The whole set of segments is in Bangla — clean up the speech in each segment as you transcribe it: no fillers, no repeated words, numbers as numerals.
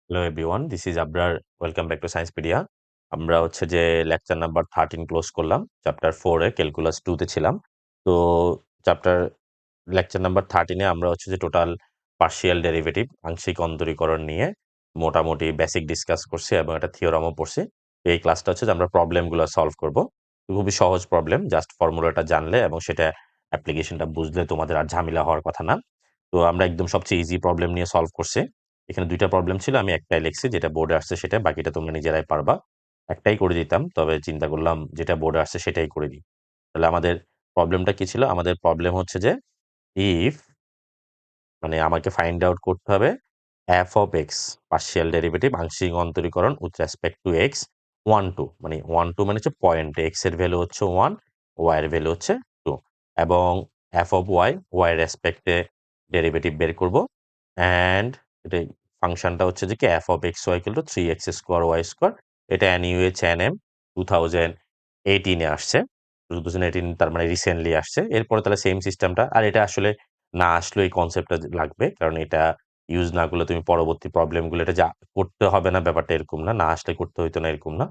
Hello everyone, this is Abrar. Welcome back to Sciencepedia. আমরা হচ্ছে যে লেকচার নাম্বার 13 ক্লোজ করলাম। চ্যাপ্টার 4 এ ক্যালকুলাস 2 তে ছিলাম। তো চ্যাপ্টার লেকচার নাম্বার 13 এ আমরা হচ্ছে যে টোটাল পার্শিয়াল ডেরিভেটিভ আংশিক অন্তরীকরণ নিয়ে মোটামুটি বেসিক ডিসকাস করছি এবং একটা থিওরামও পড়ছি। তো এই ক্লাসটা হচ্ছে যে আমরা প্রবলেমগুলো সলভ করব। খুবই সহজ প্রবলেম, জাস্ট ফর্মুলাটা জানলে এবং সেটা অ্যাপ্লিকেশনটা বুঝলে তোমাদের আর ঝামেলা হওয়ার কথা না। তো আমরা একদম সবচেয়ে ইজি প্রবলেম নিয়ে সলভ করছি। এখানে ২ টা প্রবলেম ছিল। আমি একটাই লিখছি, যেটা বোর্ডে আসছে সেটা। বাকিটা তোমরা নিজেরাই পারবা। একটাই করে দিতাম। তবে চিন্তা করলাম যেটা বোর্ডে আসছে সেটাই করে দিই। তাহলে আমাদের প্রবলেমটা কি ছিল? আমাদের প্রবলেম হচ্ছে যে ইফ মানে আমাকে ফাইন্ড আউট করতে হবে f of x partial derivative আংশিক অন্তরীকরণ উইথ রেসপেক্ট টু x 1 2 মানে 1 2 মানে হচ্ছে পয়েন্ট x এর ভ্যালু হচ্ছে 1, y এর ভ্যালু হচ্ছে 2 এবং f of y y এর রেসপেক্টে ডেরিভেটিভ বের করব অ্যান্ড এটা ফাংশনটা হচ্ছে যে কি f of x y equal to 3x square y square. এটা NUH NM 2018 এ আসছে। 2018 তার মানে রিসেন্টলি আসছে। এরপরে তাহলে সেম সিস্টেমটা, আর এটা আসলে না আসলেও এই কনসেপ্টটা লাগবে। কারণ এটা ইউজ না করলে তুমি পরবর্তী প্রবলেমগুলো এটা যা করতে হবে না, ব্যাপারটা এরকম না। না আসলে করতে হইতো না এরকম না।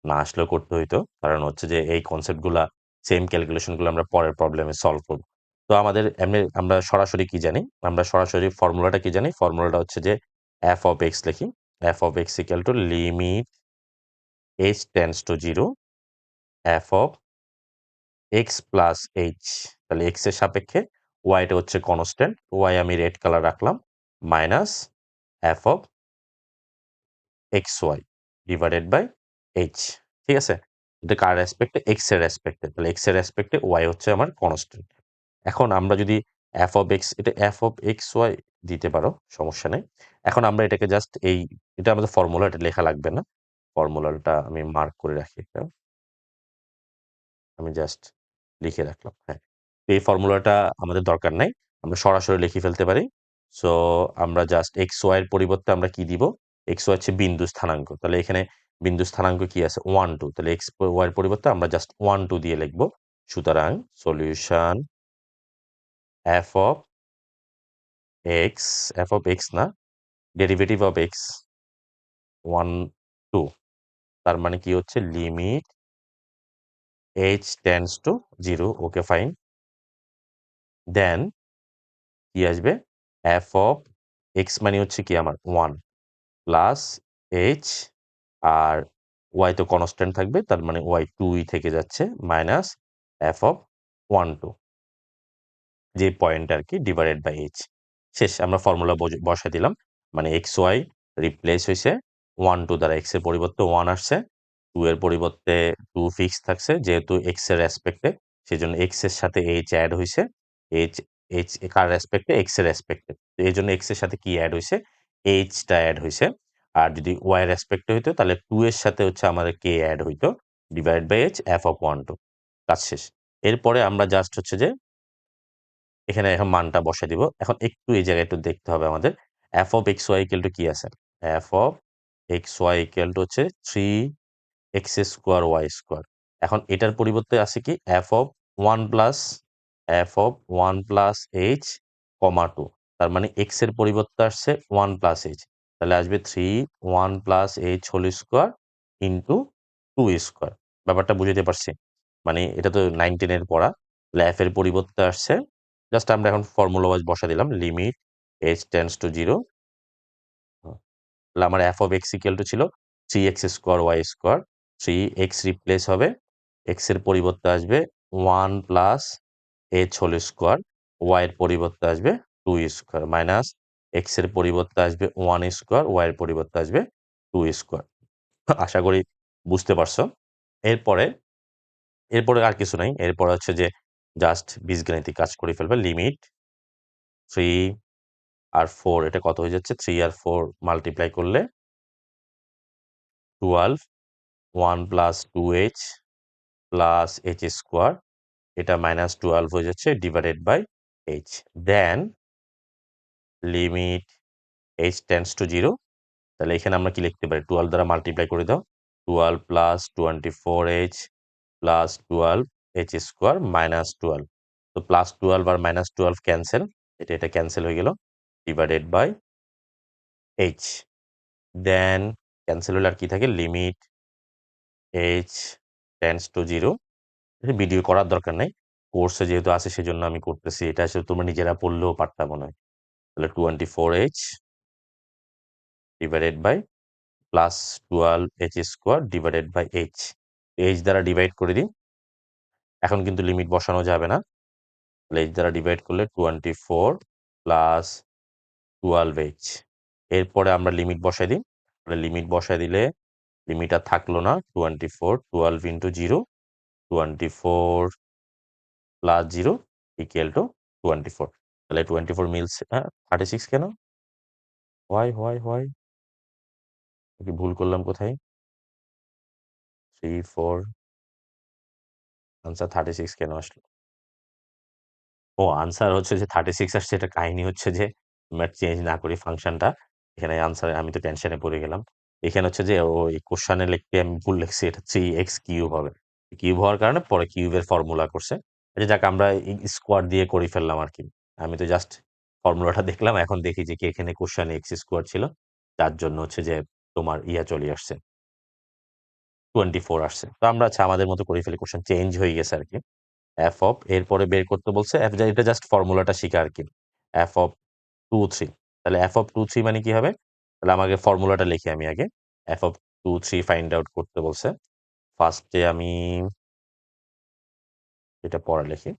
না আসলেও করতে হইতো। কারণ হচ্ছে যে এই কনসেপ্টগুলা সেম ক্যালকুলেশন গুলো আমরা পরের প্রবলেমে সলভ করব। তো আমাদের এমনি আমরা সরাসরি কি জানি? আমরা সরাসরি ফর্মুলাটা কি জানি? ফর্মুলাটা হচ্ছে যে f of x লিখি। f of x equal to limit h tends to 0 f of x plus h। তাহলে x এর সাপেক্ষে y টা হচ্ছে কনস্ট্যান্ট। y আমি রেড কালার রাখলাম। Minus f of xy divided by h। ঠিক আছে? এটা কার রেসপেক্টে? x এর রেসপেক্টে। তাহলে x এর রেসপেক্টে y হচ্ছে আমার কনস্ট্যান্ট। এখন আমরা যদি f of x, এটা f of xy দিতে পারো, সমস্যা নেই। এখন আমরা এটাকে জাস্ট এটা আমাদের ফর্মুলা, এটা লেখা লাগবে না। ফর্মুলাটা আমি মার্ক করে রাখি একটা। আমি জাস্ট লিখে রাখলাম। হ্যাঁ। তো এই ফর্মুলাটা আমাদের দরকার নাই। আমরা সরাসরি লিখে ফেলতে পারি। সো আমরা জাস্ট xy এর পরিবর্তে আমরা কি দিব? xy হচ্ছে বিন্দু স্থানাঙ্ক। তাহলে এখানে বিন্দু স্থানাঙ্ক কি আছে? 1 2। তাহলে y এর পরিবর্তে আমরা জাস্ট 1 2 দিয়ে লিখব। সুতরাং solution f of f of x না, ডেরিভেটিভ অফ x 1 2। তার মানে কি হচ্ছে? Limit h tends to 0। Okay, fine. Then কি আসবে? f of x মানে হচ্ছে কি আমার 1 প্লাস h, আর y তো কনস্ট্যান্ট থাকবে, তার মানে y 2 ই থেকে যাচ্ছে, মাইনাস f of 1 2 যে পয়েন্ট আর কি, ডিভাইডেড বাই h। শেষ। আমরা ফর্মুলা বসায় দিলাম। মানে xy রিপ্লেস হইছে 1 2 দ্বারা। x এর পরিবর্তে 1 আসছে, 2 এর পরিবর্তে 2 ফিক্স থাকছে যেহেতু x এর রেসপেক্টে, সেজন্য x এর সাথে h এড হইছে। h h কার রেসপেক্টে? x এর রেসপেক্টে। তো এজন্য x এর সাথে কি এড হইছে? h টা এড হইছে। আর যদি y এর রেসপেক্টে হইতো তাহলে 2 এর সাথে হচ্ছে আমাদের k এড হইতো, divide by h f of 1 2। কাজ শেষ। এরপরে আমরা জাস্ট হচ্ছে যে এখানে এখন মানটা বসায় দিব। এখন একটু এই জায়গায় একটু দেখতে হবে আমাদের। f of xy equal to কি আছে? f of xy equal to হচ্ছে 3x স্কয়ার y স্কয়ার। এখন এটার পরিবর্তে আছে কি? f of 1 plus h, 2। তার মানে x এর পরিবর্তে আসছে 1 প্লাস h। তাহলে আসবে 3 1 plus h whole square into 2 square. ব্যাপারটা বুঝাতে পারছি? মানে এটা তো 9 10 এর পড়া। তাহলে f এর পরিবর্তে আসছে, জাস্ট আমরা এখন ফর্মুলা ওয়াইজ বসায় দিলাম। Limit h tends to 0। তাহলে আমার f of x equal to ছিল 3x square y square. 3x replace হবে, x এর পরিবর্তে আসবে 1 plus h whole square, y এর পরিবর্তে আসবে 2 স্কয়ার, মাইনাস x এর পরিবর্তে আসবে 1 স্কয়ার, y এর পরিবর্তে আসবে 2 স্কয়ার। আশা করি বুঝতে পারছো। এরপরে এরপরে আর কিছু নাই। এরপরে হচ্ছে যে জাস্ট বীজগাণিতিক কাজ করে ফেলবে। লিমিট 3 আর 4, এটা কত হয়ে যাচ্ছে? 3 আর 4 মাল্টিপ্লাই করলে 12, 1 plus 2h plus h square, এটা মাইনাস 12 হয়ে যাচ্ছে, divided by h। Then limit h tends to 0। তাহলে এখানে আমরা কি লিখতে পারি? 12 দ্বারা মাল্টিপ্লাই করে দাও। 12 plus 24h plus 12h square minus 12। তো প্লাস 12 আর মাইনাস 12 ক্যান্সেল, এটা ক্যান্সেল হয়ে গেল, divided by h। Then cancel হলে আর কি থাকে, limit h tends to 0। Video করার দরকার নাই, কোর্সে যেহেতু আছে সেজন্য আমি করতেছি। এটা আসলে তোমরা নিজেরা পড়লেও পারতা মনে হয়। তাহলে 24h divided by plus 12h square divided by h, h দ্বারা ডিভাইড করে দিই। এখন কিন্তু লিমিট বসানো যাবে না, তাহলে h দ্বারা ডিভাইড করলে 24 প্লাস 12h। এরপরে আমরা লিমিট বসাই দিই, তাহলে লিমিট বসাই দিলে লিমিট আর থাকলো না, 24 12 ইন্টু 0, 24 প্লাস 0 ইকুয়াল টু 24। তাহলে 24 মিলস 36 কেন? হোয়াই কি ভুল করলাম কোথায়? 3 4 আনসার 36 কেন আসলো? ও আনসার হচ্ছে যে 36 আসছে, এটা কাহিনী হচ্ছে যে আমরা চেঞ্জ না করি ফাংশনটা। এখানে আনসার আমি তো টেনশনে পড়ে গেলাম। এখানে হচ্ছে যে ওই কোশ্চেনে লিখতে আমি ভুল লিখছি, এটা 3x কিউব হবে। কিউব হওয়ার কারণে পরে কিউবের ফর্মুলা করছে। আচ্ছা যাক, আমরা স্কোয়ার দিয়ে করে ফেললাম আর কি। আমি তো জাস্ট ফর্মুলাটা দেখলাম, এখন দেখি যে কি এখানে কোশ্চেনে এক্স স্কোয়ার ছিল, তার জন্য হচ্ছে যে তোমার চলে আসছে, 24 আসছে। তো আমরা আচ্ছা আমাদের মতো করে ফেলি, কোশ্চেন চেঞ্জ হয়ে গেছে আর কি। এফ অফ এরপরে বের করতে বলছে, এটা জাস্ট ফর্মুলাটা শিখা আর কি। এফ অফ 2 3, তাহলে এফ অফ 2 3 মানে কি হবে? তাহলে আমাকে ফর্মুলাটা লিখি আমি আগে। এফ অফ 2 3 ফাইন্ড আউট করতে বলছে। ফার্স্টে আমি এটা পরে লিখি,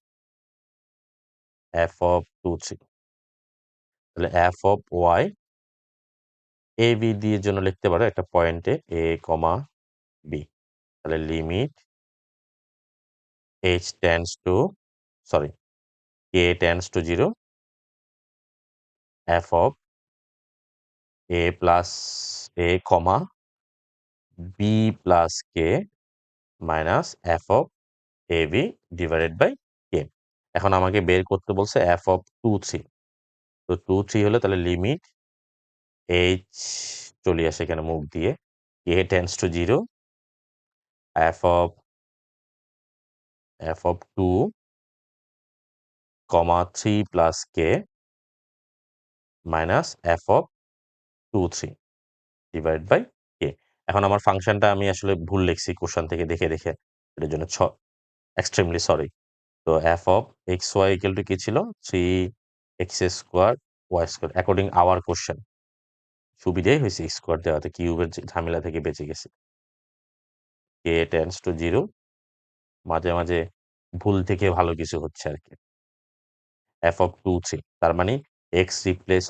এফ অফ 2 3, তাহলে F of Y A B দিয়ে জন্য লিখতে পারো একটা পয়েন্টে এ কমা বি। তাহলে limit h tends to sorry k tends to 0, F of A plus A comma B plus K minus F of A B divided by K. এখন আমাকে বের করতে বলছে এফ অফ 2 3। তো 2 3 হলে তাহলে লিমিট এইচ চলে আসে এখানে মুখ দিয়ে, K tends to 0, F of 2 comma 3 plus K minus F of 2 3 divide by K. এখন আমার ফাংশনটা আমি আসলে ভুল লিখছি কোশ্চেন থেকে দেখে দেখে, এটার জন্য এক্সট্রিমলি সরি। তো F of X Y equal to কি ছিল? 3x square Y square according our question. সুবিধাই হয়েছে স্কোয়ার দেওয়াতে, কিউবের ঝামেলা থেকে বেঁচে গেছে। কে টেন্ডস টু 0, মাঝে মাঝে ভুল থেকে ভালো কিছু হচ্ছে আর কি। এফ অফ 2 3, তার মানে এক্স রিপ্লেস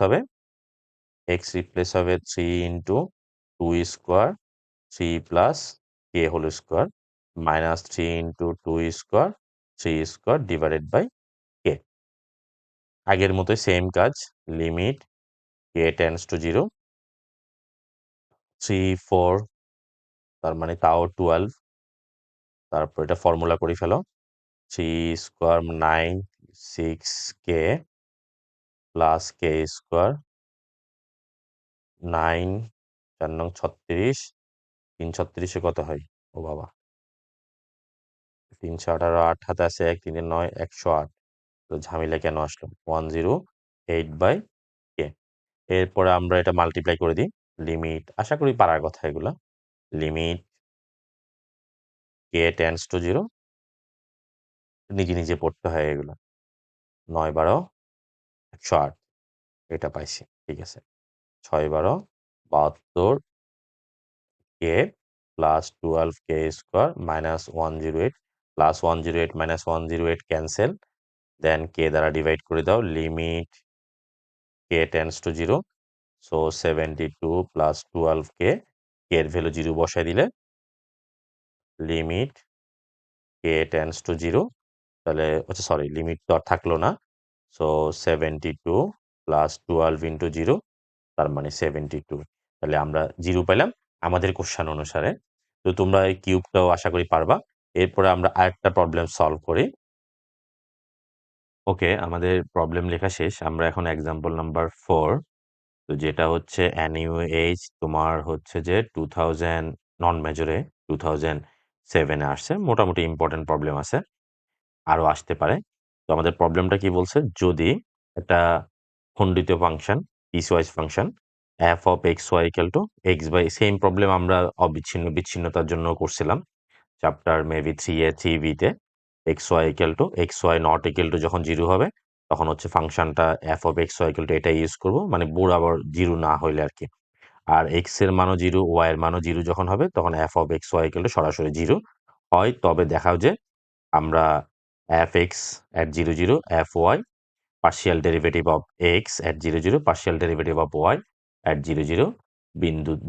হবে 3 into 2 square 3 plus K whole square minus 3 into 2 square 3 square divided by K. আগের মতোই সেম কাজ, লিমিট কে টেন্ডস টু 0, 3 4 তার মানে তাও 12, তারপর এটা ফর্মুলা করে ফেলো, 3 স্কোয়ার 9 6 কে প্লাস কে স্কোয়ার 9 4 নং 36, 3 36 কত হয়? ও বাবা, 3 18 8 হাতে আছে 1 3 9 108। তো ঝামেলা কেন আসলো? 108 বাই কে। এরপরে আমরা এটা মাল্টিপ্লাই করে দিই, লিমিট আশা করি পারার কথা এগুলা। লিমিট কে টেন্ডস টু 0, নিজে নিজে পড়তে হয় এগুলো। 9 12 108, এটা পাইছি, ঠিক আছে। 6 12 72 K plus 12 K square minus 108 plus 108 minus 108 cancel, then K দ্বারা ডিভাইড করে দাও, limit K tends to 0, so 72 plus 12 K, K এর ভ্যালু 0 বসাই দিলে লিমিট কে টেন্ডস টু 0, তাহলে আচ্ছা সরি লিমিট তো আর থাকলো না, সো 72 প্লাস 12 ইন্টু 0, তার মানে 72। তাহলে আমরা 0 পেলাম আমাদের কোশ্চেন অনুসারে। তো তোমরা এই কিউবটাও আশা করি পারবা। এরপরে আমরা আরেকটা প্রবলেম সলভ করি। ওকে, আমাদের প্রবলেম লেখা শেষ। আমরা এখন এক্সাম্পল নাম্বার 4, তো যেটা হচ্ছে এনইউএইচ তোমার হচ্ছে যে 2000 নন মেজরে 2007 এ আসছে। মোটামুটি ইম্পর্টেন্ট প্রবলেম আছে, আরো আসতে পারে। তো আমাদের প্রবলেমটা কি বলছে, যদি একটা খণ্ডিত function piecewise function F of X Y equal to X by same problem আমরা বিচ্ছিন্নতার জন্য করছিলাম চ্যাপ্টার মেবি 3A 3B তে X Y equal to x Y not equal to যখন 0 হবে তখন হচ্ছে ফাংশনটা F of X Y equal to এটা ইউজ করব মানে বরাবর 0 না হইলে আর কি। আর এক্স এর মানও 0 ওয়াই এর মানও 0 যখন হবে তখন F of X Y equal to সরাসরি 0 হয় তবে দেখাও যে আমরা F X at 0 0 F Y partial derivative of x at 0 0 partial derivative of y at 0 0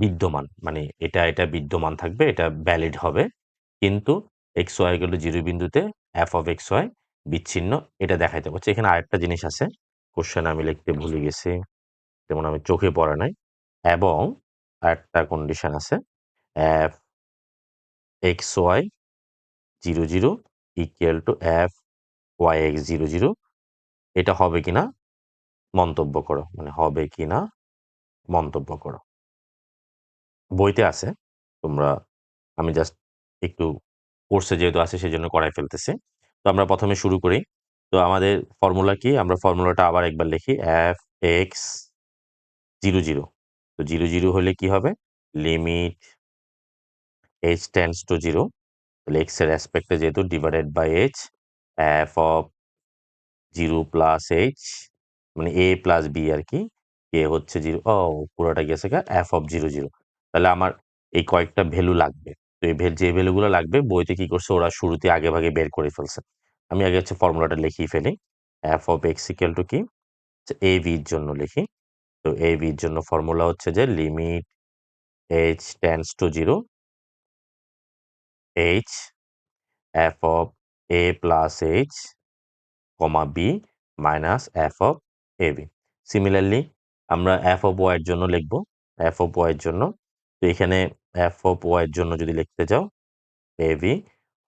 বিদ্যমান মানে এটা বিদ্যমান থাকবে এটা ভ্যালিড হবে কিন্তু x y equal to 0 বিন্দুতে f of x y বিচ্ছিন্ন এটা দেখাইতে পারছে এখানে আরেকটা জিনিস আছে কোশ্চেন আমি লিখতে ভুলে গেছি যেমন আমি চোখে পড়ে নাই এবং আরেকটা কন্ডিশন আছে f x y 0 0 equal to f y x 0 0 এটা হবে কিনা মন্তব্য করো মানে হবে কিনা মন্তব্য করো বইতে আছে তোমরা আমি জাস্ট একটু কোর্সে যেহেতু আছে সেজন্য করাই ফেলতেছি তো আমরা প্রথমে শুরু করি তো আমাদের ফর্মুলা কি আমরা ফর্মুলাটা আবার একবার লিখি এফ এক্স 0 0 তো 0 0 হলে কি হবে লিমিট এইচ টেন্স টু 0 তাহলে এক্স এর রেসপেক্টে যেহেতু divided by H F of 0 plus H মানে এ প্লাস বি আর কি কে হচ্ছে 0 ও পুরোটা গেছে গা এফ অফ 0 0 তাহলে আমার এই কয়েকটা ভ্যালু লাগবে তো এই যে ভ্যালুগুলো লাগবে বইতে কি করছে ওরা শুরুতে আগে ভাগে বের করে ফেলছে আমি আগে হচ্ছে ফর্মুলাটা লিখিয়ে ফেলি F of x equal to কি এ ভির জন্য লিখি তো এ ভির জন্য ফর্মুলা হচ্ছে যে limit H tends to 0 H F of A plus H comma B minus F of A B similarly আমরা এফ অফ ওয়াই এর জন্য লিখব এফ অফ ওয়াই এর জন্য তো এখানে এফ অফ ওয়াই এর জন্য যদি লিখতে যাও এ বি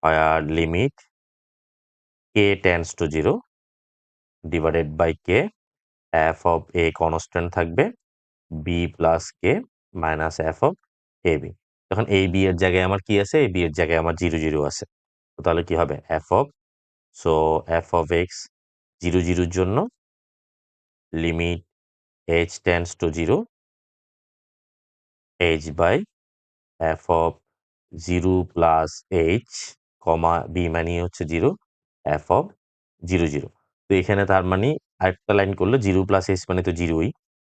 আর limit K tends to 0 divided by K F of A constant থাকবে B plus K minus F of A B তখন এই বি এর জায়গায় আমার কি আছে এই বি এর জায়গায় আমার 0 0 আছে তো তাহলে কি হবে F of so F of x 0 0 এর জন্য limit h tends to 0 h by f of 0 plus h comma b মানে হচ্ছে 0 f of 0 0 তো এখানে তার মানে আরেকটা লাইন করলে 0 প্লাস h মানে তো 0ই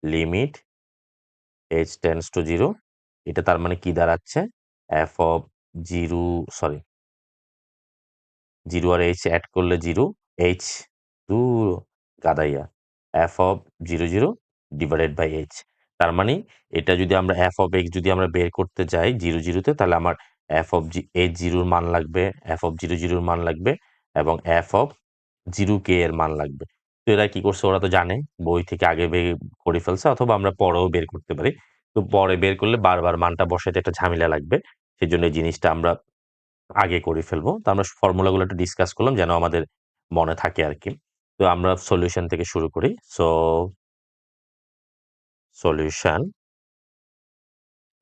লিমিট h tends to 0 এটা তার মানে কি দাঁড়াচ্ছে f of 0 সরি 0 আর h অ্যাড করলে 0 h টু গাদাইয়া f of 0 0 divided by h তার মানে এটা যদি আমরা f of x যদি আমরা বের করতে যাই 0 0 তে তাহলে আমার f of h 0 এর মান লাগবে f of 0 0 এর মান লাগবে এবং f of 0 k এর মান লাগবে তো এরা কি করছে ওরা তো জানে বই থেকে আগে বের করে ফেলছে অথবা আমরা পরেও বের করতে পারি তো পরে বের করলে বারবার মানটা বসাতে একটা ঝামেলা লাগবে সেজন্য এই জিনিসটা আমরা আগে করে ফেলবো তো আমরা ফর্মুলাগুলো একটু ডিসকাস করলাম যেন আমাদের মনে থাকে আর কি তো আমরা সলিউশন থেকে শুরু করি সো সলিউশন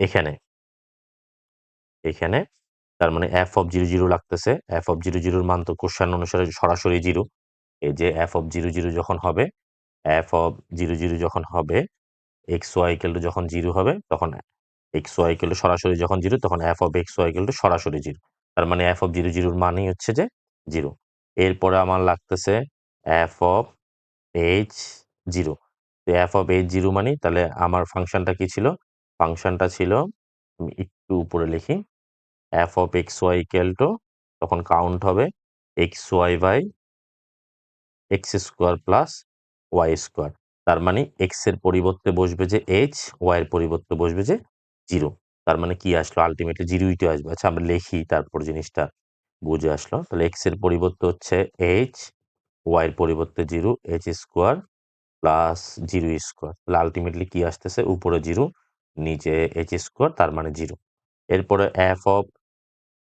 এখানে এখানে তার মানে এফ অফ 0 0 লাগতেছে এফ অফ 0 0 এর মান তো কোশ্চেন অনুসারে সরাসরি 0 এই যে এফ অফ 0 0 যখন হবে এফ অফ 0 0 যখন হবে এক্স ওয়াই ইকুয়াল টু যখন 0 হবে তখন এক্স ওয়াই ইকুয়াল টু সরাসরি যখন 0 তখন F of X Y equal to সরাসরি 0 তার মানে এফ অফ 0 0 এর মানই হচ্ছে যে 0 এরপরে আমার লাগতেছে এফ অফ এইচ 0 তো এফ অফ এইচ 0 মানে তাহলে আমার ফাংশনটা কি ছিল ফাংশনটা ছিল আমি একটু উপরে লিখি F of X Y equal to তখন কাউন্ট হবে X Y by x square plus Y square তার মানে এক্স এর পরিবর্তে বসবে যে এইচ ওয়াই এর পরিবর্তে বসবে যে 0 তার মানে কি আসলো আলটিমেটলি 0ই তো আসবে আচ্ছা আমরা লিখি তারপর জিনিসটা বুঝে আসলো তাহলে এক্স এর পরিবর্তে হচ্ছে এইচ ওয়াই এর পরিবর্তে 0 এইচ স্কোয়ার প্লাস 0 স্কোয়ার তাহলে আলটিমেটলি কি আসতেছে উপরে 0 নিচে এইচ স্কোয়ার তার মানে 0 এরপরে এফ অফ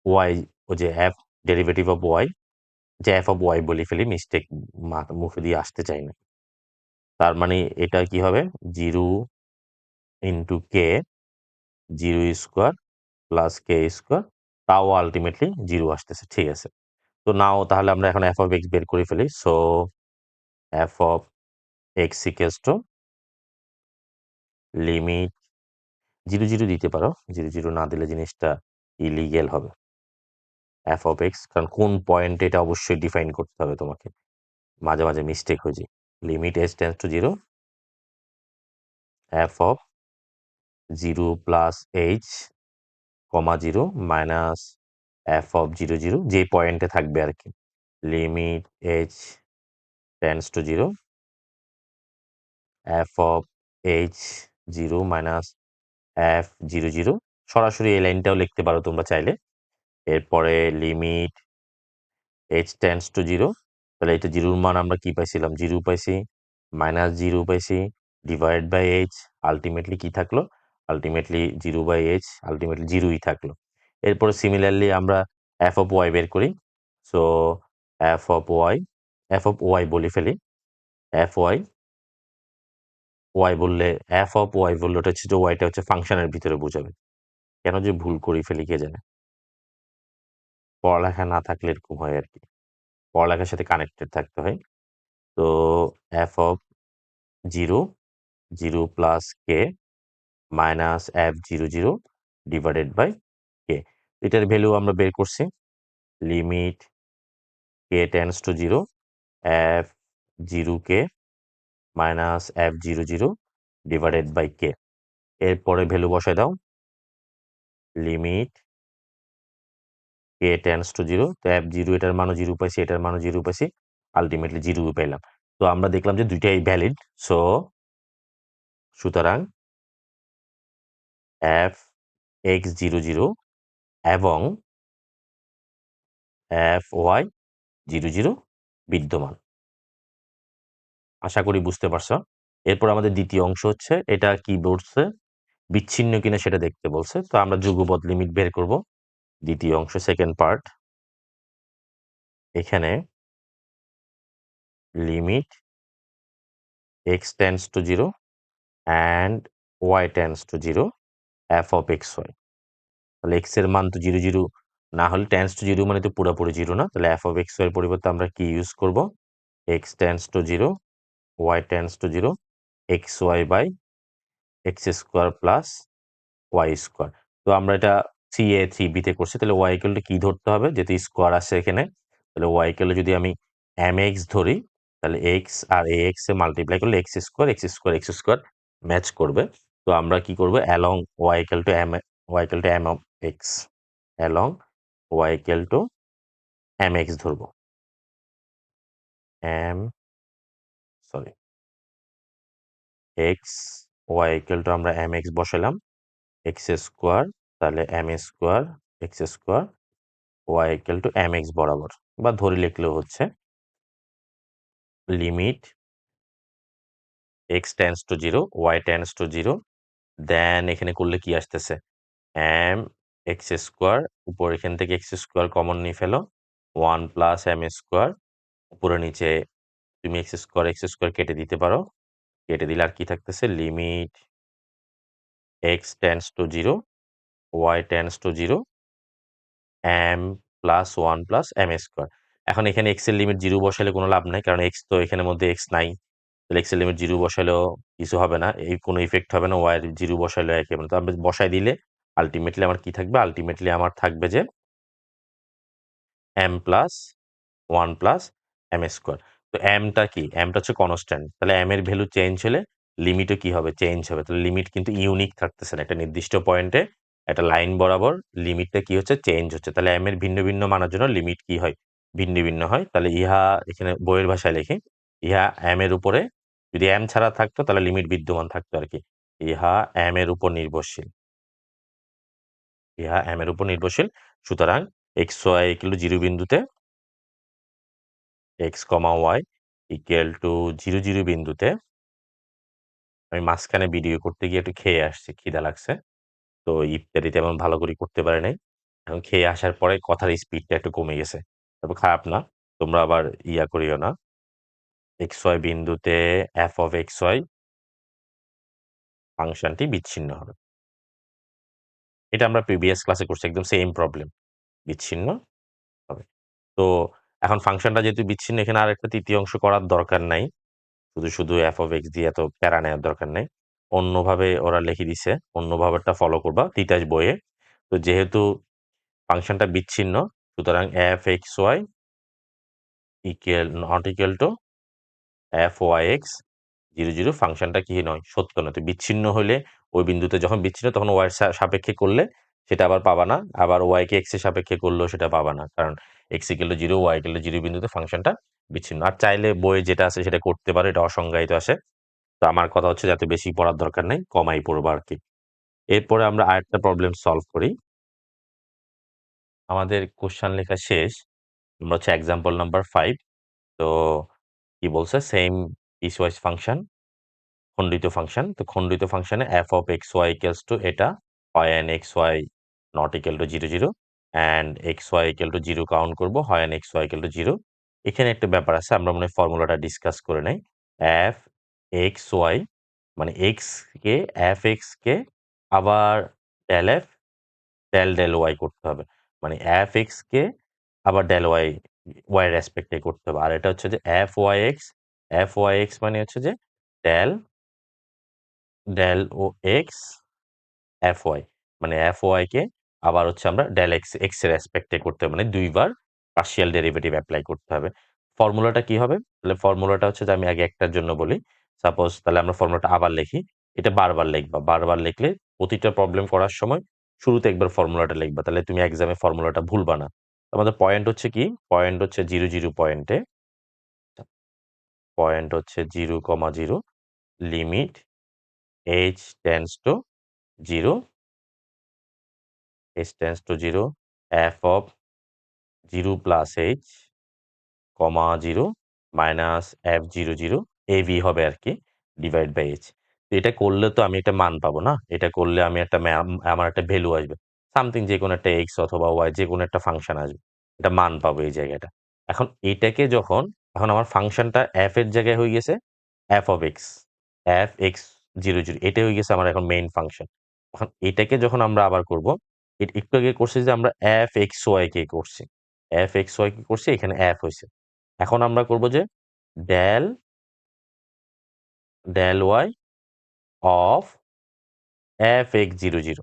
ওয়াই ও যে এফ ডেরিভেটিভ অফ ওয়াই যে এফ অফ ওয়াই বলে ফেলি মিস্টেক মুখে দিয়ে আসতে চাই না তার মানে এটা কি হবে 0 ইন্টু কে 0 স্কোয়ার প্লাস কে স্কোয়ার তাও আলটিমেটলি 0 আসতেছে ঠিক আছে তো নাও তাহলে আমরা এখন এফ অফ এক্স বের করে ফেলি so F of x equals to limit 0 দিতে পারো। 0 না দিলে জিনিসটা ইলিগ্যাল হবে। f of x, কারণ কোন পয়েন্টে এটা অবশ্যই ডিফাইন করতে হবে তোমাকে। মাঝে মিস্টেক হয়ে যায়। Limit h tends to 0, f of 0 plus h, 0 minus f of 0 যে পয়েন্টে থাকবে আর কি। Limit h tends to 0, f of h 0 minus f 0 সরাসরি এই লাইনটাও লিখতে পারো তোমরা চাইলে। এরপরে লিমিট h টেন্ডস টু 0, তাহলে এটা 0 মান আমরা কি পাইছিলাম? 0 পাইছি, মাইনাস 0 পাইছি, ডিভাইড বাই h, আলটিমেটলি কি থাকলো? আলটিমেটলি 0 বাই h, আলটিমেটলি 0ই থাকলো। এরপরে সিমিলারলি আমরা f অফ y বের করি। সো f অফ y বলে ফেলি। f y বললে f অফ y বললে ওটা হচ্ছে যে y টা হচ্ছে ফাংশনের ভিতরে বোঝাবে। কেন যে ভুল করি ফেলি কে জানে। পড়ালেখা না থাকলে এরকম হয় আর কি। পড়ালেখার সাথে কানেক্টেড থাকতে হয়। তো f of 0 plus k minus f 0 divided by k। এটার ভ্যালু আমরা বের করছি। Limit k tends to 0, f 0k minus f 0 divided by k। এরপরে ভ্যালু বসায় দাও। লিমিট k টেন্ডস টু 0, তো f 0 এটার মানও 0 পাইছি, এটার মানও 0 পাইছি, আলটিমেটলি 0 পেলাম। তো আমরা দেখলাম যে দুইটাই ভ্যালিড। সুতরাং f x 0 এবং f y 0 বিদ্যমান। আশা করি বুঝতে পারছো। এরপর আমাদের দ্বিতীয় অংশ হচ্ছে, এটা কি বলছে? বিচ্ছিন্ন কিনা সেটা দেখতে বলছে। তো আমরা যুগপৎ লিমিট বের করব। দ্বিতীয় অংশ, সেকেন্ড পার্ট। এখানে limit x tends to 0 and y tends to 0 f of x y। তাহলে x এর মান তো 0 না হলে টেন্ডস টু 0 মানে তো পুরোপুরি 0 না। তাহলে f of x y এর পরিবর্তে আমরা কি ইউজ করব? x tends to 0, y tends to 0, xy by x square plus Y square. তো আমরা এটা 3a 3b তে করছি। তাহলে ওয়াই ইকুয়াল টু কি ধরতে হবে? যেহেতু স্কোয়ার আছে এখানে, তাহলে ওয়াই ইকুয়াল যদি আমি mx ধরি, তাহলে x আর ax এ মাল্টিপ্লাই করলে x স্কোয়ার ম্যাচ করবে। তো আমরা কি করব? Along y equal to m of x, along y equal to mx ধরবো। m sorry x, y equal to আমরা mx বসালাম, x স্কোয়ার, তাহলে m square x square y equal to mx বরাবর, বা ধরে লিখলেও হচ্ছে। Limit x tends to 0, y tends to 0, then এখানে করলে কি আসতেছে? m x স্কোয়ার, উপর এখান থেকে x স্কোয়ার কমন নিয়ে ফেলো, 1 প্লাস m স্কোয়ার, উপরে নিচে তুমি x স্কোয়ার কেটে দিতে পারো। কেটে দিলে আর কি থাকতেছে? Limit x tends to 0, y tends to 0, m plus 1 plus m square. এখন এখানে x এর লিমিট 0 বসালে কোনো লাভ নাই, কারণ x তো এখানের মধ্যে x নাই। তাহলে x এর লিমিট 0 বসালেও কিছু হবে না, এই কোনো ইফেক্ট হবে না। y এর 0 বসালেও একই হবে না। তো আমি বসাই দিলে আলটিমেটলি আমার কি থাকবে? আলটিমেটলি আমার থাকবে যে m plus 1 plus m square. তো m টা কি? m টা হচ্ছে কনস্ট্যান্ট। তাহলে m এর ভ্যালু চেঞ্জ হলে লিমিটও কি হবে? চেঞ্জ হবে। তাহলে লিমিট কিন্তু ইউনিক থাকতেছে না। একটা নির্দিষ্ট পয়েন্টে একটা লাইন বরাবর লিমিটটা কি হচ্ছে? চেঞ্জ হচ্ছে। তাহলে m এর ভিন্ন মানের জন্য লিমিট কি হয়? ভিন্ন হয়। তাহলে ইহা এখানে বইয়ের ভাষায় লিখি, ইহা m এর উপরে, যদি m ছাড়া থাকতো তাহলে লিমিট বিদ্যমান থাকতো আর কি। ইহা m এর উপর নির্ভরশীল। ইহা m এর উপর নির্ভরশীল। সুতরাং x y ইকুয়াল টু 0 বিন্দুতে x, y ইকুয়াল টু 0 বিন্দুতে, আমি মাঝখানে ভিডিও করতে গিয়ে একটু খেয়ে আসছি, খিদা লাগছে। তো ইফতারি তেমন ভালো করে করতে পারি নাই। এখন খেয়ে আসার পরে কথার স্পিডটা একটু কমে গেছে। তবে খারাপ না। তোমরা আবার ইয়া করিও না। xy বিন্দুতে f of xy ফাংশনটি বিচ্ছিন্ন হবে। এটা আমরা প্রিভিয়াস ক্লাসে করছি, একদম সেম প্রবলেম। বিচ্ছিন্ন হবে। তো এখন ফাংশনটা যেহেতু বিচ্ছিন্ন, এখানে আরেকটা তৃতীয় অংশ করার দরকার নাই। শুধু f of x দিয়ে এত প্যারা নেওয়ার দরকার নাই। অন্যভাবে ওরা লিখে দিছে, অন্যভাবেটা ফলো করবা তিতাস বইয়ে। তো যেহেতু ফাংশনটা বিচ্ছিন্ন, সুতরাং f(x(y) not equal two f(y(x) 0, 0 ফাংশনটা কি নয়? সত্য নয়। তো বিচ্ছিন্ন হইলে ওই বিন্দুতে যখন বিচ্ছিন্ন তখন y এর সাপেক্ষে করলে সেটা আবার পাবা না। আবার y কে x এর সাপেক্ষে করলেও সেটা পাবা না। কারণ x = 0, y = 0 বিন্দুতে ফাংশনটা বিচ্ছিন্ন। আর চাইলে বইয়ে যেটা আছে সেটা করতে পারো, এটা অসংজ্ঞায়িত আসে। তো আমার কথা হচ্ছে যাতে বেশি পড়ার দরকার নাই, কমাই পড়বা আরকি। এরপরে আমরা আরেকটা প্রবলেম সলভ করি। আমাদের কোয়েশ্চেন লেখা শেষ। আমরা হচ্ছে এক্সাম্পল নাম্বার 5। তো কি বলছে? সেম পিসওয়াইজ ফাংশন, খণ্ডিত ফাংশন। তো খণ্ডিত ফাংশনে f(x(y) এটা when xy not equal to 0, 0 and xy equal to 0 count করব when xy equal to 0। এখানে একটা ব্যাপার আছে, আমরা মনে হয় ফর্মুলাটা ডিসকাস করে নেই। f(xy) মানে x কে f(x) কে আবার del f del y করতে হবে। মানে f(x) কে আবার del y y এর রেসপেক্টে করতে হবে। আর এটা হচ্ছে যে fyx মানে হচ্ছে যে del ও x fy মানে fy কে আবার হচ্ছে আমরা del x এর রেসপেক্টে করতে হবে, মানে দুইবার পার্শিয়াল ডেরিভেটিভ অ্যাপ্লাই করতে হবে। ফর্মুলাটা কি হবে? তাহলে ফর্মুলাটা হচ্ছে যে আমি আগে একটার জন্য বলি। সাপোজ তাহলে আমরা ফর্মুলাটা আবার লিখি। এটা বারবার লিখবা। বারবার লিখলে প্রতিটা প্রবলেম করার সময় শুরুতে একবার ফর্মুলাটা লিখবা। তাহলে তুমি এক্সামে ফর্মুলাটা ভুলবা না। আমাদের পয়েন্ট হচ্ছে কি? পয়েন্ট হচ্ছে 0, 0 পয়েন্টে। পয়েন্ট হচ্ছে 0, 0 limit h tends to 0, h tends to 0, f of 0 plus h, 0 minus f(0, 0) av হবে আরকি, ডিভাইড বাই h। তো এটা করলে তো আমি একটা মান পাবো না? এটা করলে আমি একটা আমার একটা ভ্যালু আসবে। সামথিং যেকোনো একটা x অথবা y যেকোনো একটা ফাংশন আসবে। একটা মান পাবো এই জায়গাটা। এখন এটাকে যখন এখন আমার ফাংশনটা f এর জায়গায় হয়ে গেছে f of x, f(x(0, 0) এটাই হয়ে গেছে আমার এখন মেইন ফাংশন। এখন এটাকে যখন আমরা আবার করব, একটু আগে করছি যে আমরা f(xy) কে করছি। f(xy) কে করছি, এখানে f হইছে। এখন আমরা করব যে del y of f(x(0, 0)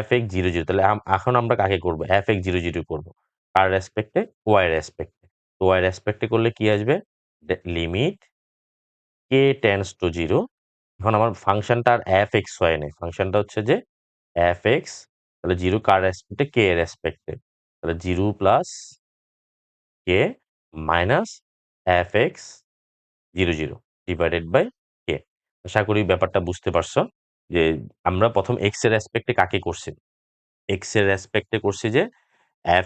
f(x(0, 0) তাহলে এখন আমরা কাকে করব? f(x(0, 0) করব। কার রেসপেক্টে? y এর রেসপেক্টে। তো y এর রেসপেক্টে করলে কি আসবে? Limit k tends to 0। এখন আমার ফাংশনটা আর f(xy) নেই। ফাংশনটা হচ্ছে যে f(x) তাহলে 0 কার রেসপেক্টে? k এর রেসপেক্টে। তাহলে 0 plus k minus f(x(0, 0) divided by k। আশা করি ব্যাপারটা বুঝতে পারছো যে আমরা প্রথম x এর রেসপেক্টে কাকে করছি? x এর রেসপেক্টে করছি যে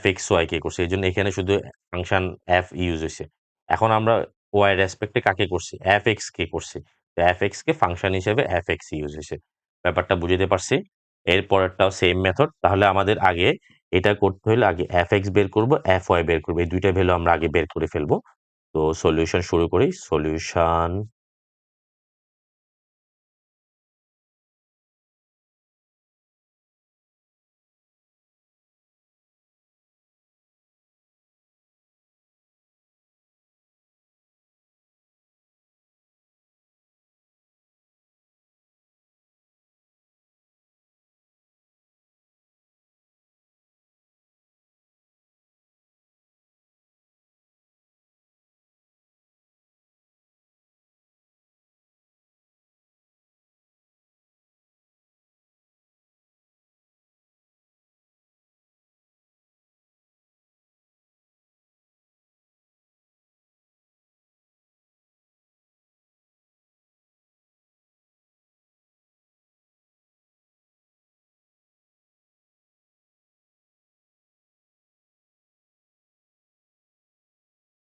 f(xy) কে করছি। এজন্য এখানে শুধু ফাংশন f ইউজ হইছে। এখন আমরা y এর রেসপেক্টে কাকে করছি? f(x) কে করছি। তো f(x) কে ফাংশন হিসেবে f(x) ইউজ হইছে। ব্যাপারটা বুঝাতে পারছি? এর পরেরটাও সেম মেথড। তাহলে আমাদের আগে এটা করতে হলে আগে f(x) বের করব, fy বের করব। এই ২ টা ভ্যালু আমরা আগে বের করে ফেলব। তো সলিউশন শুরু করি। সলিউশন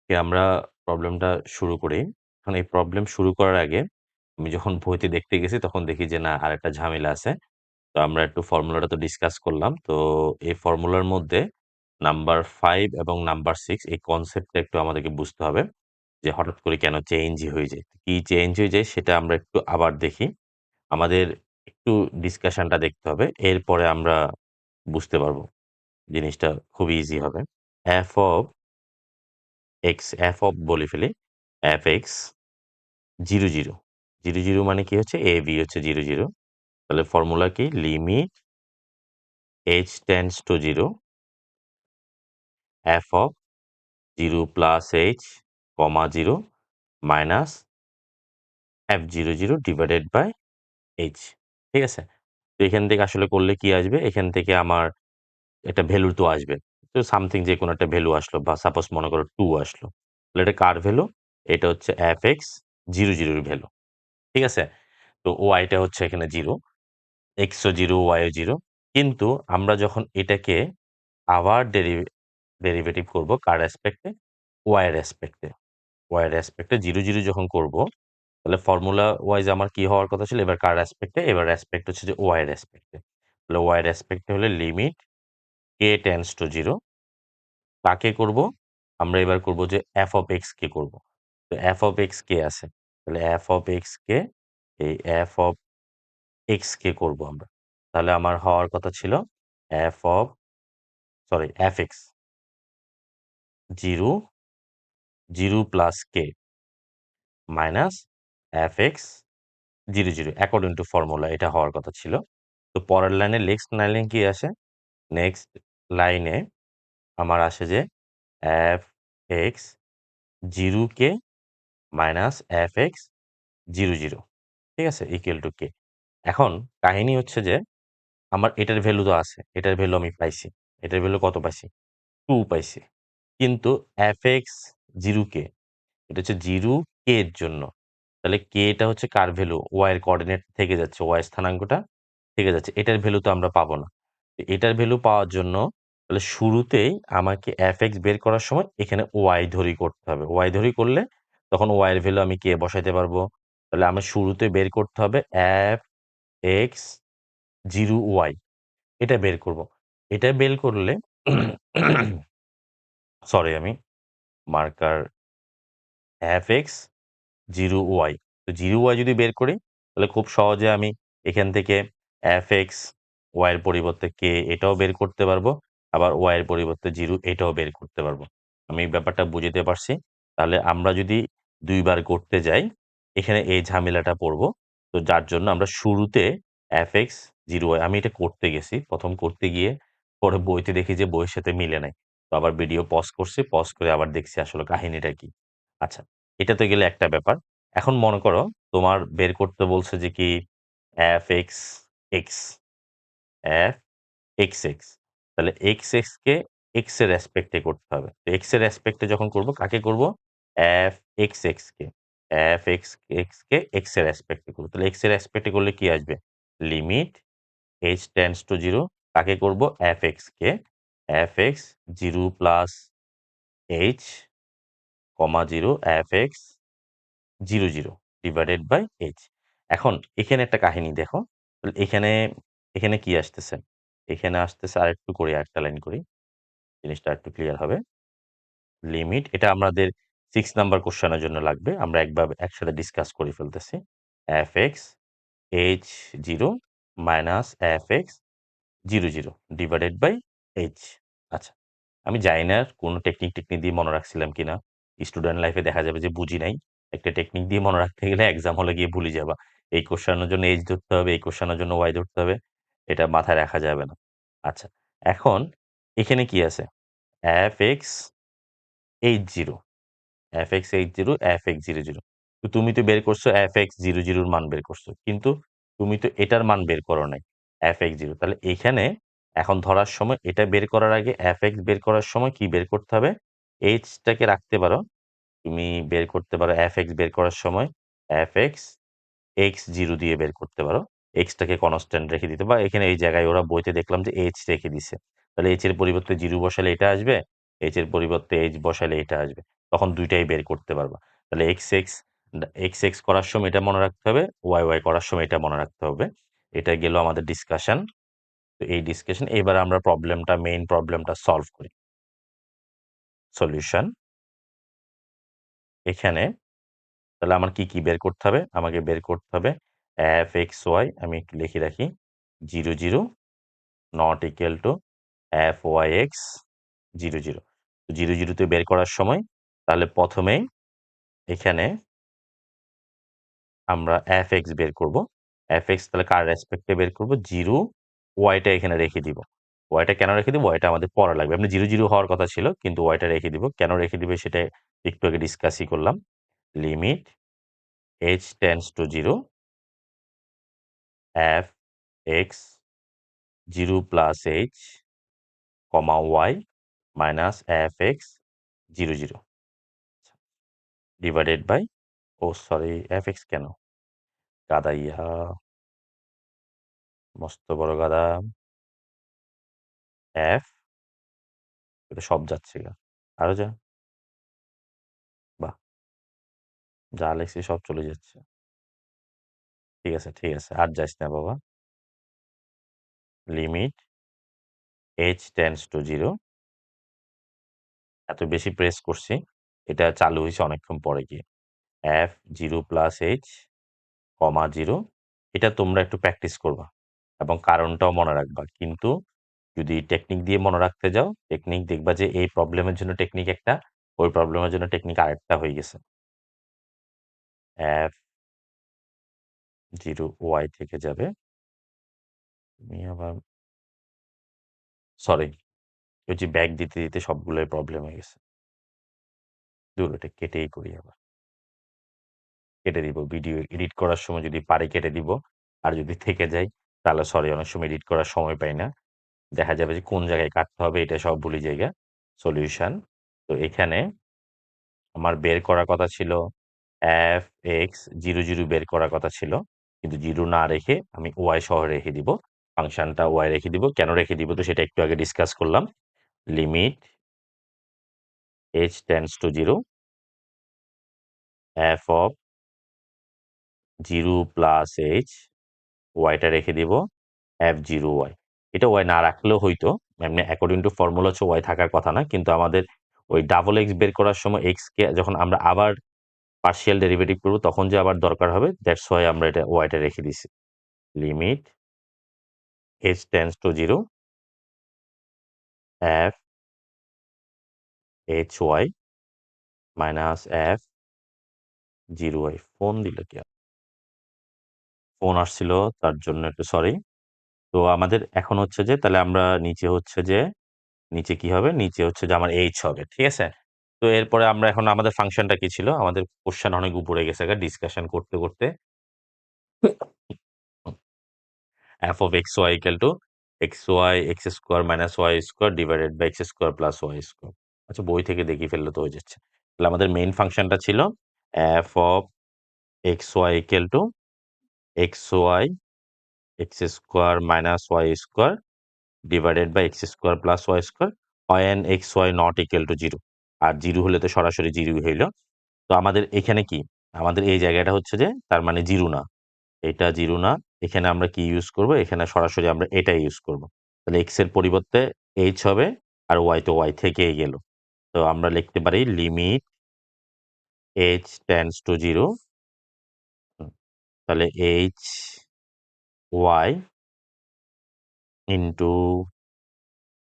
কে আমরা প্রবলেমটা শুরু করি। এখন এই প্রবলেম শুরু করার আগে আমি যখন বইতে দেখতে গেছি তখন দেখি যে না আরেকটা ঝামেলা আছে। তো আমরা একটু ফর্মুলাটা তো ডিসকাস করলাম। তো এই ফর্মুলার মধ্যে নাম্বার 5 এবং নাম্বার 6 এই কনসেপ্টটা একটু আমাদেরকে বুঝতে হবে। যে হঠাৎ করে কেন চেঞ্জই হয়ে যায়। কি চেঞ্জ হয়ে যায় সেটা আমরা একটু আবার দেখি। আমাদের একটু ডিসকাশনটা দেখতে হবে। এরপরে আমরা বুঝতে পারবো। জিনিসটা খুবই ইজি হবে। f of x, f of বলে ফেলি f(x) 0, 0 জিরো জিরো মানে কি হচ্ছে এ বি হচ্ছে জিরো জিরো, তাহলে ফর্মুলা কি limit h tends to zero f of zero plus h comma zero minus f zero zero divided by h। ঠিক আছে, তো এখান থেকে আসলে করলে কি আসবে, এখান থেকে আমার একটা ভ্যালু তো আসবে, তো সামথিং যে কোনো একটা ভ্যালু আসলো, বা সাপোজ মনে করো 2 আসলো, তাহলে এটা কার ভ্যালু, এটা হচ্ছে fx জিরো জিরোর ভ্যালু। ঠিক আছে, তো ওয়াইটা হচ্ছে এখানে জিরো, এক্সও জিরো ওয়াইও জিরো। কিন্তু আমরা যখন এটাকে আবার ডেরিভেটিভ করব কার রেসপেক্টে, ওয়াই এর রেসপেক্টে, ওয়াই এর রেসপেক্টে জিরো জিরো যখন করব, তাহলে ফর্মুলা ওয়াইজ আমার কি হওয়ার কথা ছিল, এবার কার রেসপেক্টে, এবার রেসপেক্ট হচ্ছে যে ওয়াই এর রেসপেক্টে, তাহলে ওয়াই এর রেসপেক্টে হলে limit K tends to zero, কাকে করব, আমরা এবার করব যে এফ অফ এক্স কে করব। তো এফ অফ এক্স কে আছে, তাহলে এফ অফ এক্স কে, এই এফ অফ এক্স কে করব আমরা, তাহলে আমার হওয়ার কথা ছিল F of, sorry F x zero zero plus K minus F x zero zero according to formula, এটা হওয়ার কথা ছিল। তো পরের লাইনে নেক্সট লাইনে কি আসে, নেক্সট লাইনে আমার আসে যে F x zero K minus F x zero zero, ঠিক আছে, ইকুয়াল টু কে। এখন কাহিনী হচ্ছে যে আমার এটার ভ্যালু তো আছে, এটার ভ্যালু আমি পাইছি, এটার ভ্যালু কত পাইছি, 2 পাইছি। কিন্তু এফ এক্স জিরো কে, এটা হচ্ছে জিরো কে এর জন্য, তাহলে কে এটা হচ্ছে কার ভ্যালু, ওয়াই এর কোঅর্ডিনেট থেকে যাচ্ছে, ওয়াই স্থানাঙ্কটা থেকে যাচ্ছে, এটার ভ্যালু তো আমরা পাবো না। তো এটার ভ্যালু পাওয়ার জন্য তাহলে শুরুতেই আমাকে এফ এক্স বের করার সময় এখানে ওয়াই ধরি করতে হবে, ওয়াই ধরি করলে তখন ওয়াই এর ভ্যালু আমি কে বসাইতে পারবো। তাহলে আমার শুরুতে বের করতে হবে এফ এক্স জিরো ওয়াই, এটা বের করব। এটা বের করলে সরি আমি marker f x zero y, তো জিরো ওয়াই যদি বের করি তাহলে খুব সহজে আমি এখান থেকে এফ এক্স ওয়াই এর পরিবর্তে কে এটাও বের করতে পারবো, আবার ওয়াই এর পরিবর্তে জিরো এটাও বের করতে পারবো। আমি এই ব্যাপারটা বুঝতে পারছি। তাহলে আমরা যদি দুইবার করতে যাই এখানে এই ঝামেলাটা পড়বো, তো যার জন্য আমরা শুরুতে এফ এক্স জিরো ওয়াই, আমি এটা করতে গেছি, প্রথম করতে গিয়ে পরে বইতে দেখি যে বইয়ের সাথে মিলে নাই, তো আবার ভিডিও পজ করছি, পজ করে আবার দেখছি আসলে কাহিনীটা কি। আচ্ছা, এটা তো গেলে একটা ব্যাপার। এখন মনে করো তোমার বের করতে বলছে যে কি F x x, F x x, তাহলে এক্স এক্স কে এক্স এর রেসপেক্টে করতে হবে। তো এক্স এর রেসপেক্টে যখন করব কাকে করব, এফ এক্স এক্স কে, এফ এক্স এক্স কে এক্স এর রেসপেক্টে করব। তাহলে এক্স এর রেসপেক্টে করলে কি আসবে, limit h tends to zero, কাকে করব, f x K, F x zero plus H comma zero f x zero zero divided by h. এখন এখানে একটা কাহিনী দেখো, তাহলে এখানে এখানে কি আসতেছে, এখানে আসতেছে আরেকটু করি, আরেকটা লাইন করি, জিনিসটা একটু ক্লিয়ার হবে। লিমিট, এটা আমাদের 6 নাম্বার কোশ্চেনের জন্য লাগবে, আমরা একসাথে ডিসকাস করে ফেলতেছি। F x h zero minus F x zero zero divided by h. আচ্ছা, আমি জানি না কোনো টেকনিক টেকনিক দিয়ে মনে রাখছিলাম কিনা, স্টুডেন্ট লাইফে দেখা যাবে যে বুঝি নাই, একটা টেকনিক দিয়ে মনে রাখতে গেলে এক্সাম হলে গিয়ে ভুলে যাবা, এই কোশ্চেনের জন্য এইচ ধরতে হবে, এই কোশ্চেনের জন্য ওয়াই ধরতে হবে, এটা মাথায় রাখা যাবে না। আচ্ছা, এখন এখানে কি আছে, f x h zero, f x h zero, f x zero zero, তো তুমি তো বের করছো এফ এক্স জিরো জিরোর মান বের করছো, কিন্তু তুমি তো এটার মান বের করো নাই, এফ এক্স জিরো। তাহলে এখানে এখন ধরার সময় এটা বের করার আগে এফ এক্স বের করার সময় কি বের করতে হবে, এইচটাকে রাখতে পারো, তুমি বের করতে পারো এফ এক্স বের করার সময় এফ এক্স এক্স জিরো দিয়ে বের করতে পারো, এক্সটাকে কনস্ট্যান্ট রেখে দিতে, বা এখানে এই জায়গায় ওরা বইতে দেখলাম যে এইচ রেখে দিছে, তাহলে এইচ এর পরিবর্তে জিরো বসালে এটা আসবে, এইচ এর পরিবর্তে এইচ বসালে এটা আসবে, তখন দুইটাই বের করতে পারবা। তাহলে এক্স এক্স এক্স এক্স করার সময় এটা মনে রাখতে হবে, ওয়াই ওয়াই করার সময় এটা মনে রাখতে হবে। এটা গেল আমাদের ডিসকাশন। তো এই ডিসকাশন, এবার আমরা প্রবলেমটা, মেইন প্রবলেমটা সলভ করি। সলিউশন, এখানে তাহলে আমার কি কি বের করতে হবে, আমাকে বের করতে হবে এফ এক্স ওয়াই, আমি একটু লিখে রাখি, zero zero not equal to f y x zero zero, zero জিরোতে বের করার সময় তাহলে প্রথমেই এখানে আমরা fx বের করব। fx তাহলে কার রেসপেক্টে বের করব? 0 ওয়াইটা এখানে রেখে দিব। ওয়াইটা কেন রেখে দিব? ওয়াইটা আমাদের পড়া লাগবে। এমনি 0, 0 হওয়ার কথা ছিল কিন্তু ওয়াইটা রেখে দিব। কেন রেখে দিবে সেটা একটু আগে ডিসকাসই করলাম। Limit h tends to 0 fx 0 plus h, y minus fx 0, 0 divided by sorry fx কেন? গাদা ইহা মস্ত বড় গাদা f এটা সব যাচ্ছে গা। আরো যা বাহ যা লেখছি সব চলে যাচ্ছে। ঠিক আছে ঠিক আছে আর যাস না বাবা। লিমিট h টেন্ডস টু 0 এত বেশি প্রেস করছি এটা চালু হয়েছে অনেকক্ষণ পরে গিয়ে f 0 প্লাস h, 0 এটা তোমরা একটু প্র্যাকটিস করবা এবং কারণটাও মনে রাখবা। কিন্তু যদি টেকনিক দিয়ে মনে রাখতে যাও টেকনিক দেখবা যে এই প্রবলেমের জন্য টেকনিক একটা, ওই প্রবলেমের জন্য টেকনিক আরেকটা হয়ে গেছে। f 0 y থেকে যাবে। তুমি আবার সরি ওই যে ব্যাক দিতে দিতে সবগুলোই প্রবলেম হয়ে গেছে। দূর এটা কেটেই করি আবার। কেটে দিব ভিডিও এডিট করার সময় যদি পারি কেটে দিব। আর যদি থেকে যায় তাহলে সরি অনেক সময় এডিট করার সময় পাই না। দেখা যাবে যে কোন জায়গায় কাটতে হবে এটা সব ভুলে জায়গা। সলিউশন তো এখানে আমার বের করার কথা ছিল fx 0, 0 বের করার কথা ছিল। কিন্তু 0 না রেখে আমি y সহ রেখে দিব। ফাংশনটা y রেখে দিব। কেন রেখে দিব তো সেটা একটু আগে ডিসকাস করলাম। Limit h tends to 0 f of 0 plus h, ওয়াইটা রেখে দিব f0y। এটা ওয়াই না রাখলেও হইতো। এমনি অ্যাকর্ডিং টু ফর্মুলা হচ্ছে ওয়াই থাকার কথা না। কিন্তু আমাদের ওই ডাবল এক্স বের করার সময় এক্স কে যখন আমরা আবার পার্শিয়াল ডেরিভেটিভ করব তখন যে আবার দরকার হবে দ্যাটস ওয়াই আমরা এটা ওয়াইটা রেখে দিছি। Limit h tends to 0 f hy minus f 0y। Phone দিল কি? ফোন আসছিল তার জন্য একটু সরি। তো আমাদের এখন হচ্ছে যে তাহলে আমরা নিচে হচ্ছে যে নিচে কি হবে? নিচে হচ্ছে যে আমার h হবে। ঠিক আছে? তো এরপরে আমরা এখন আমাদের ফাংশনটা কি ছিল? আমাদের কোশ্চেন অনেক উপরে গেছে ডিসকাশন করতে করতে। f of xy equal to xy x square minus y square divided by x square plus y square. আচ্ছা বই থেকে দেখি ফেললে তো হয়ে যাচ্ছে। তাহলে আমাদের মেইন ফাংশনটা ছিল f of xy equal to xy x square minus y square divided by x square plus y square when xy not equal to 0। আর 0 হলে তো সরাসরি 0 হইল। তো আমাদের এখানে কি? আমাদের এই জায়গাটা হচ্ছে যে তার মানে 0 না। এটা 0 না। এখানে আমরা কি ইউজ করব? এখানে সরাসরি আমরা এটা ইউজ করব। তাহলে x এর পরিবর্তে h হবে আর y তো y থেকেই গেল। তো আমরা লিখতে পারি লিমিট h টেন্ডস টু 0 তাহলে h y into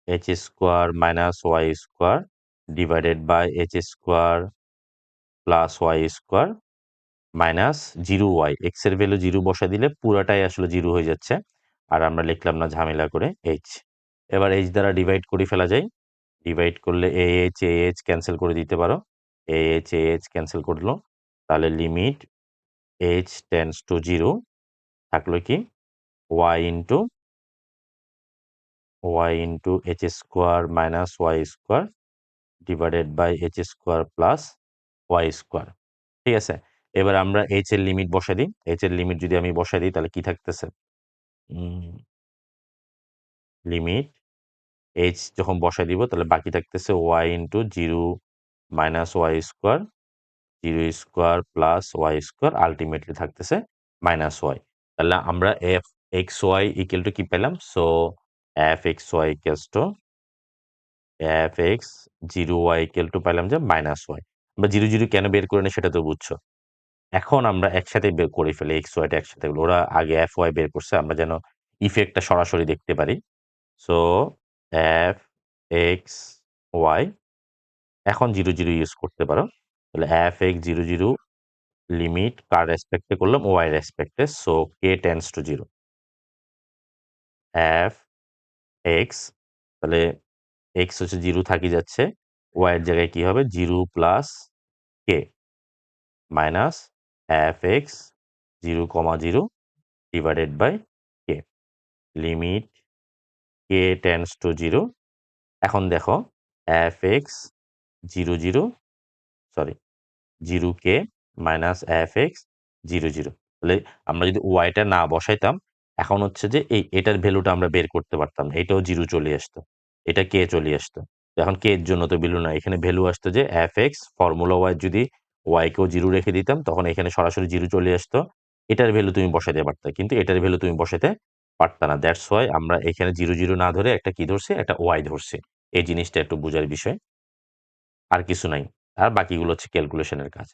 h square minus y square divided by h square plus y square minus 0y। x এর ভ্যালু 0 বসা দিলে পুরাটাই আসলে 0 হয়ে যাচ্ছে। আর আমরা লিখলাম না ঝামেলা করে h। এবার h দ্বারা ডিভাইড করে ফেলা যায়। ডিভাইড করলে ah ক্যান্সেল করে দিতে পারো। ah ক্যান্সেল করলো। তাহলে লিমিট h টেন্ডস টু 0 থাকলো কি? y into h square minus y square divided by h square plus y square. ঠিক আছে? এবার আমরা h এর লিমিট বসাই দিই। h এর লিমিট যদি আমি বসাই দিই তাহলে কি থাকতেছে? লিমিট h যখন বসাই দিব তাহলে বাকি থাকতেছে y into 0 minus y square 0 square plus y square ultimately থাকতেছে মাইনাস y। তাহলে আমরা f x y equal to কি পেলাম? So f x y equals to f x 0 y equal two পাইলাম যে মাইনাস y। আমরা 0, 0 কেন বের করে নেই সেটা তো বুঝছো। এখন আমরা একসাথে বের করে ফেলি x y টা একসাথে। ওরা আগে f y বের করছে আমরা যেন ইফেক্টটা সরাসরি দেখতে পারি। সো f x y এখন 0, 0 ইউজ করতে পারো। তাহলে f x 0, 0 লিমিট কার রেসপেক্টে করলাম, ওয়াই রেসপেক্টে, so K tends to 0, F X, তাহলে এক্স হচ্ছে 0 থাকি যাচ্ছে, ওয়াই এর জায়গায় কি হবে 0 plus K minus F x 0,0 divided by k, limit K tends to 0। এখন দেখো f x 0 sorry 0k minus F x 0 তাহলে আমরা যদি ওয়াইটা না বসাইতাম, এখন হচ্ছে যে এটার ভ্যালুটা আমরা বের করতে পারতাম না, এটাও 0 চলে আসতো, এটা কে চলে আসতো। তো এখন কে এর জন্য তো ভ্যালু না, এখানে ভ্যালু আসতো যে এফ এক্স ফর্মুলা ওয়াই, যদি ওয়াইকেও 0 রেখে দিতাম তখন এখানে সরাসরি 0 চলে আসতো, এটার ভ্যালু তুমি বসাইতে পারতা, কিন্তু এটার ভ্যালু তুমি বসাইতে পারতা না। দ্যাটস ওয়াই আমরা এখানে 0 না ধরে একটা কি ধরছি, একটা ওয়াই ধরছি। এই জিনিসটা একটু বোঝার বিষয়, আর কিছু নাই। আর বাকিগুলো হচ্ছে ক্যালকুলেশনের কাজ।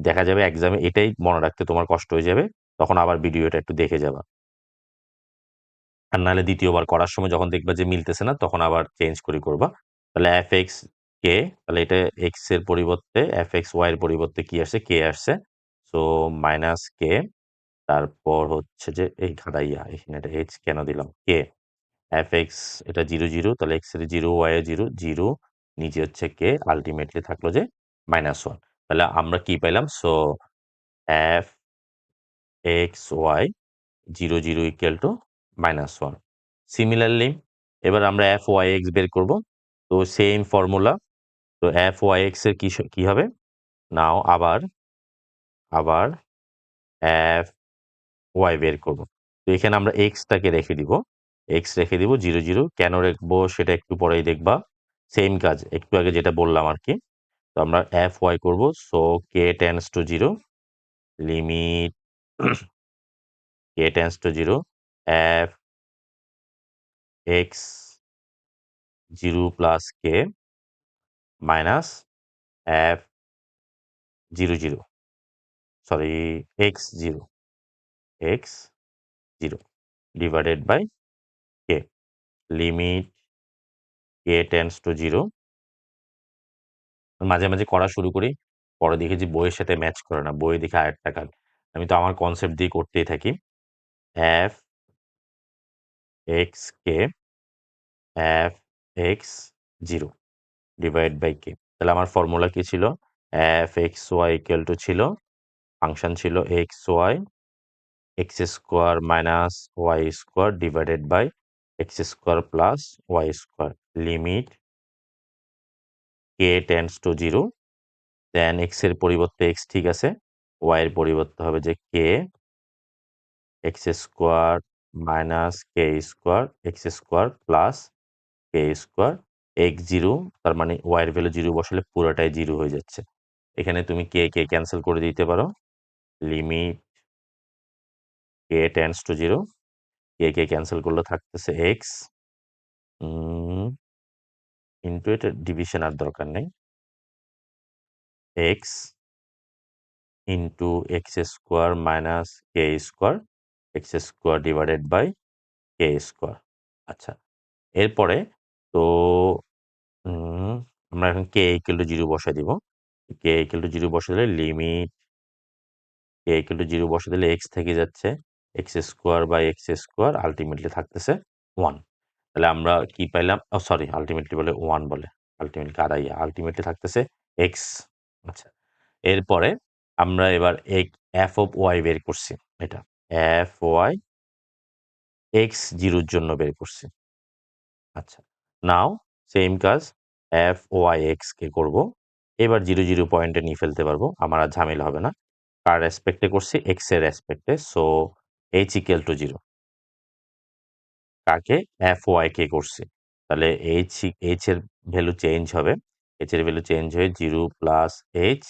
দেখা যাবে এক্সামে এটাই মনে রাখতে তোমার কষ্ট হয়ে যাবে, তখন আবার ভিডিওটা একটু দেখে যাবা। আর নাহলে দ্বিতীয়বার করার সময় যখন দেখবা যে মিলতেছে না, তখন আবার চেঞ্জ করে করবা। তাহলে এফ এক্স কে, তাহলে এটা এক্স এর পরিবর্তে এফ এক্স ওয়াই এর পরিবর্তে কি আসছে, কে আসছে। সো মাইনাস কে, তারপর হচ্ছে যে এই ঘাটাইয়া, এখানে এটা এইচ কেন দিলাম, কে এফ এক্স, এটা 0 তাহলে এক্স এর 0 ওয়াই এর 0 নিচে হচ্ছে কে, আলটিমেটলি থাকলো যে -1। তাহলে আমরা কি পাইলাম, so f x y 0 equal to -1। Similarly এবার আমরা এফ ওয়াই এক্স বের করব, তো সেম ফর্মুলা। তো এফ ওয়াই এক্স এর কি হবে, নাও আবার এফ ওয়াই বের করব। তো এখানে আমরা এক্সটাকে রেখে দিব, এক্স রেখে দিব 0 কেন রাখবো সেটা একটু পরেই দেখবা। সেম কাজ একটু আগে যেটা বললাম আর কি। তো আমরা এফ ওয়াই করবো, so K tends to 0, limit K tends to 0, F x 0 plus K minus f 0 sorry x 0 divided by k, limit K tends to 0। মাঝে মাঝে করা শুরু করি, পরে দেখি যে বইয়ের সাথে ম্যাচ করে না, বইয়ে দেখি আরেকটা কাজ। আমি তো আমার কনসেপ্ট দিয়ে করতেই থাকি। F x K F x 0 divide by K, তাহলে আমার ফর্মুলা কি ছিল, F x Y equal to ছিল, ফাংশন ছিল X Y, x square minus Y square divided by x square plus Y square, limit K tends to 0, then X এর পরিবর্তে এক্স ঠিক আছে, ওয়াই এর পরিবর্তে হবে যে কে x square minus k square x square plus কে স্কোয়ার, এক্স 0, তার মানে ওয়াই এর ভ্যালু 0 বসালে পুরোটাই 0 হয়ে যাচ্ছে। এখানে তুমি কে ক্যান্সেল করে দিতে পারো, limit K tends to 0, k cancel করলে থাকতেছে এক্স ইন্টু, এটা ডিভিশন আর দরকার নেই, x into x square minus k square x square divided by k square. আচ্ছা, এরপরে তো আমরা এখন কে ইকুয়াল টু 0 বসাই দিব, কে ইকুয়াল টু 0 বসে দিলে লিমিট কে ইকুয়াল টু 0 বসে দিলে এক্স থেকে যাচ্ছে x square by x square, ultimately থাকতেছে 1। তাহলে আমরা কি পাইলাম, সরি আলটিমেটলি বলে 1 বলে, আলটিমেটলি কারাইয়া, আলটিমেটলি থাকতেছে এক্স। আচ্ছা, এরপরে আমরা এবার এফ অফ ওয়াই বের করছি, এটা এফ ওয়াই এক্স 0 জন্য বের করছি। আচ্ছা, নাও সেম কাজ এফ ওয়াই এক্স কে করব, এবার 0 পয়েন্টে নিয়ে ফেলতে পারবো, আমার আর ঝামেলা হবে না। কার রেসপেক্টে করছি, এক্স এর রেসপেক্টে, সো এইচ ইকুয়াল টু 0, কাকে এফ ওয়াই কে করছি, তাহলে এইচ এর ভ্যালু চেঞ্জ হবে, এইচ এর ভ্যালু চেঞ্জ হয়ে 0 plus h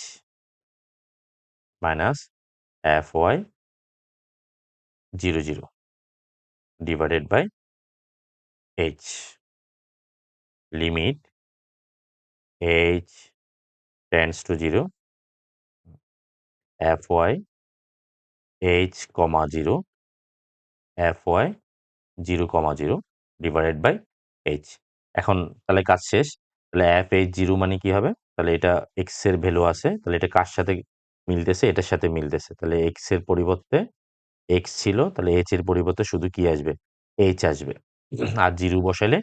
minus F y 0 divided by h, limit h tends to 0, F y h comma 0 F y 0,0 divided by h. এখন তাহলে কাজ শেষ, তাহলে এফ এইচ 0 মানে কি হবে, তাহলে এটা এক্স এর ভ্যালু আছে, তাহলে এটা কার সাথে মিলতেছে, এটার সাথে মিলতেছে। তাহলে এক্স এর পরিবর্তে এক্স ছিল, তাহলে এইচ এর পরিবর্তে শুধু কি আসবে? এইচ আসবে। আর 0 বসাইলে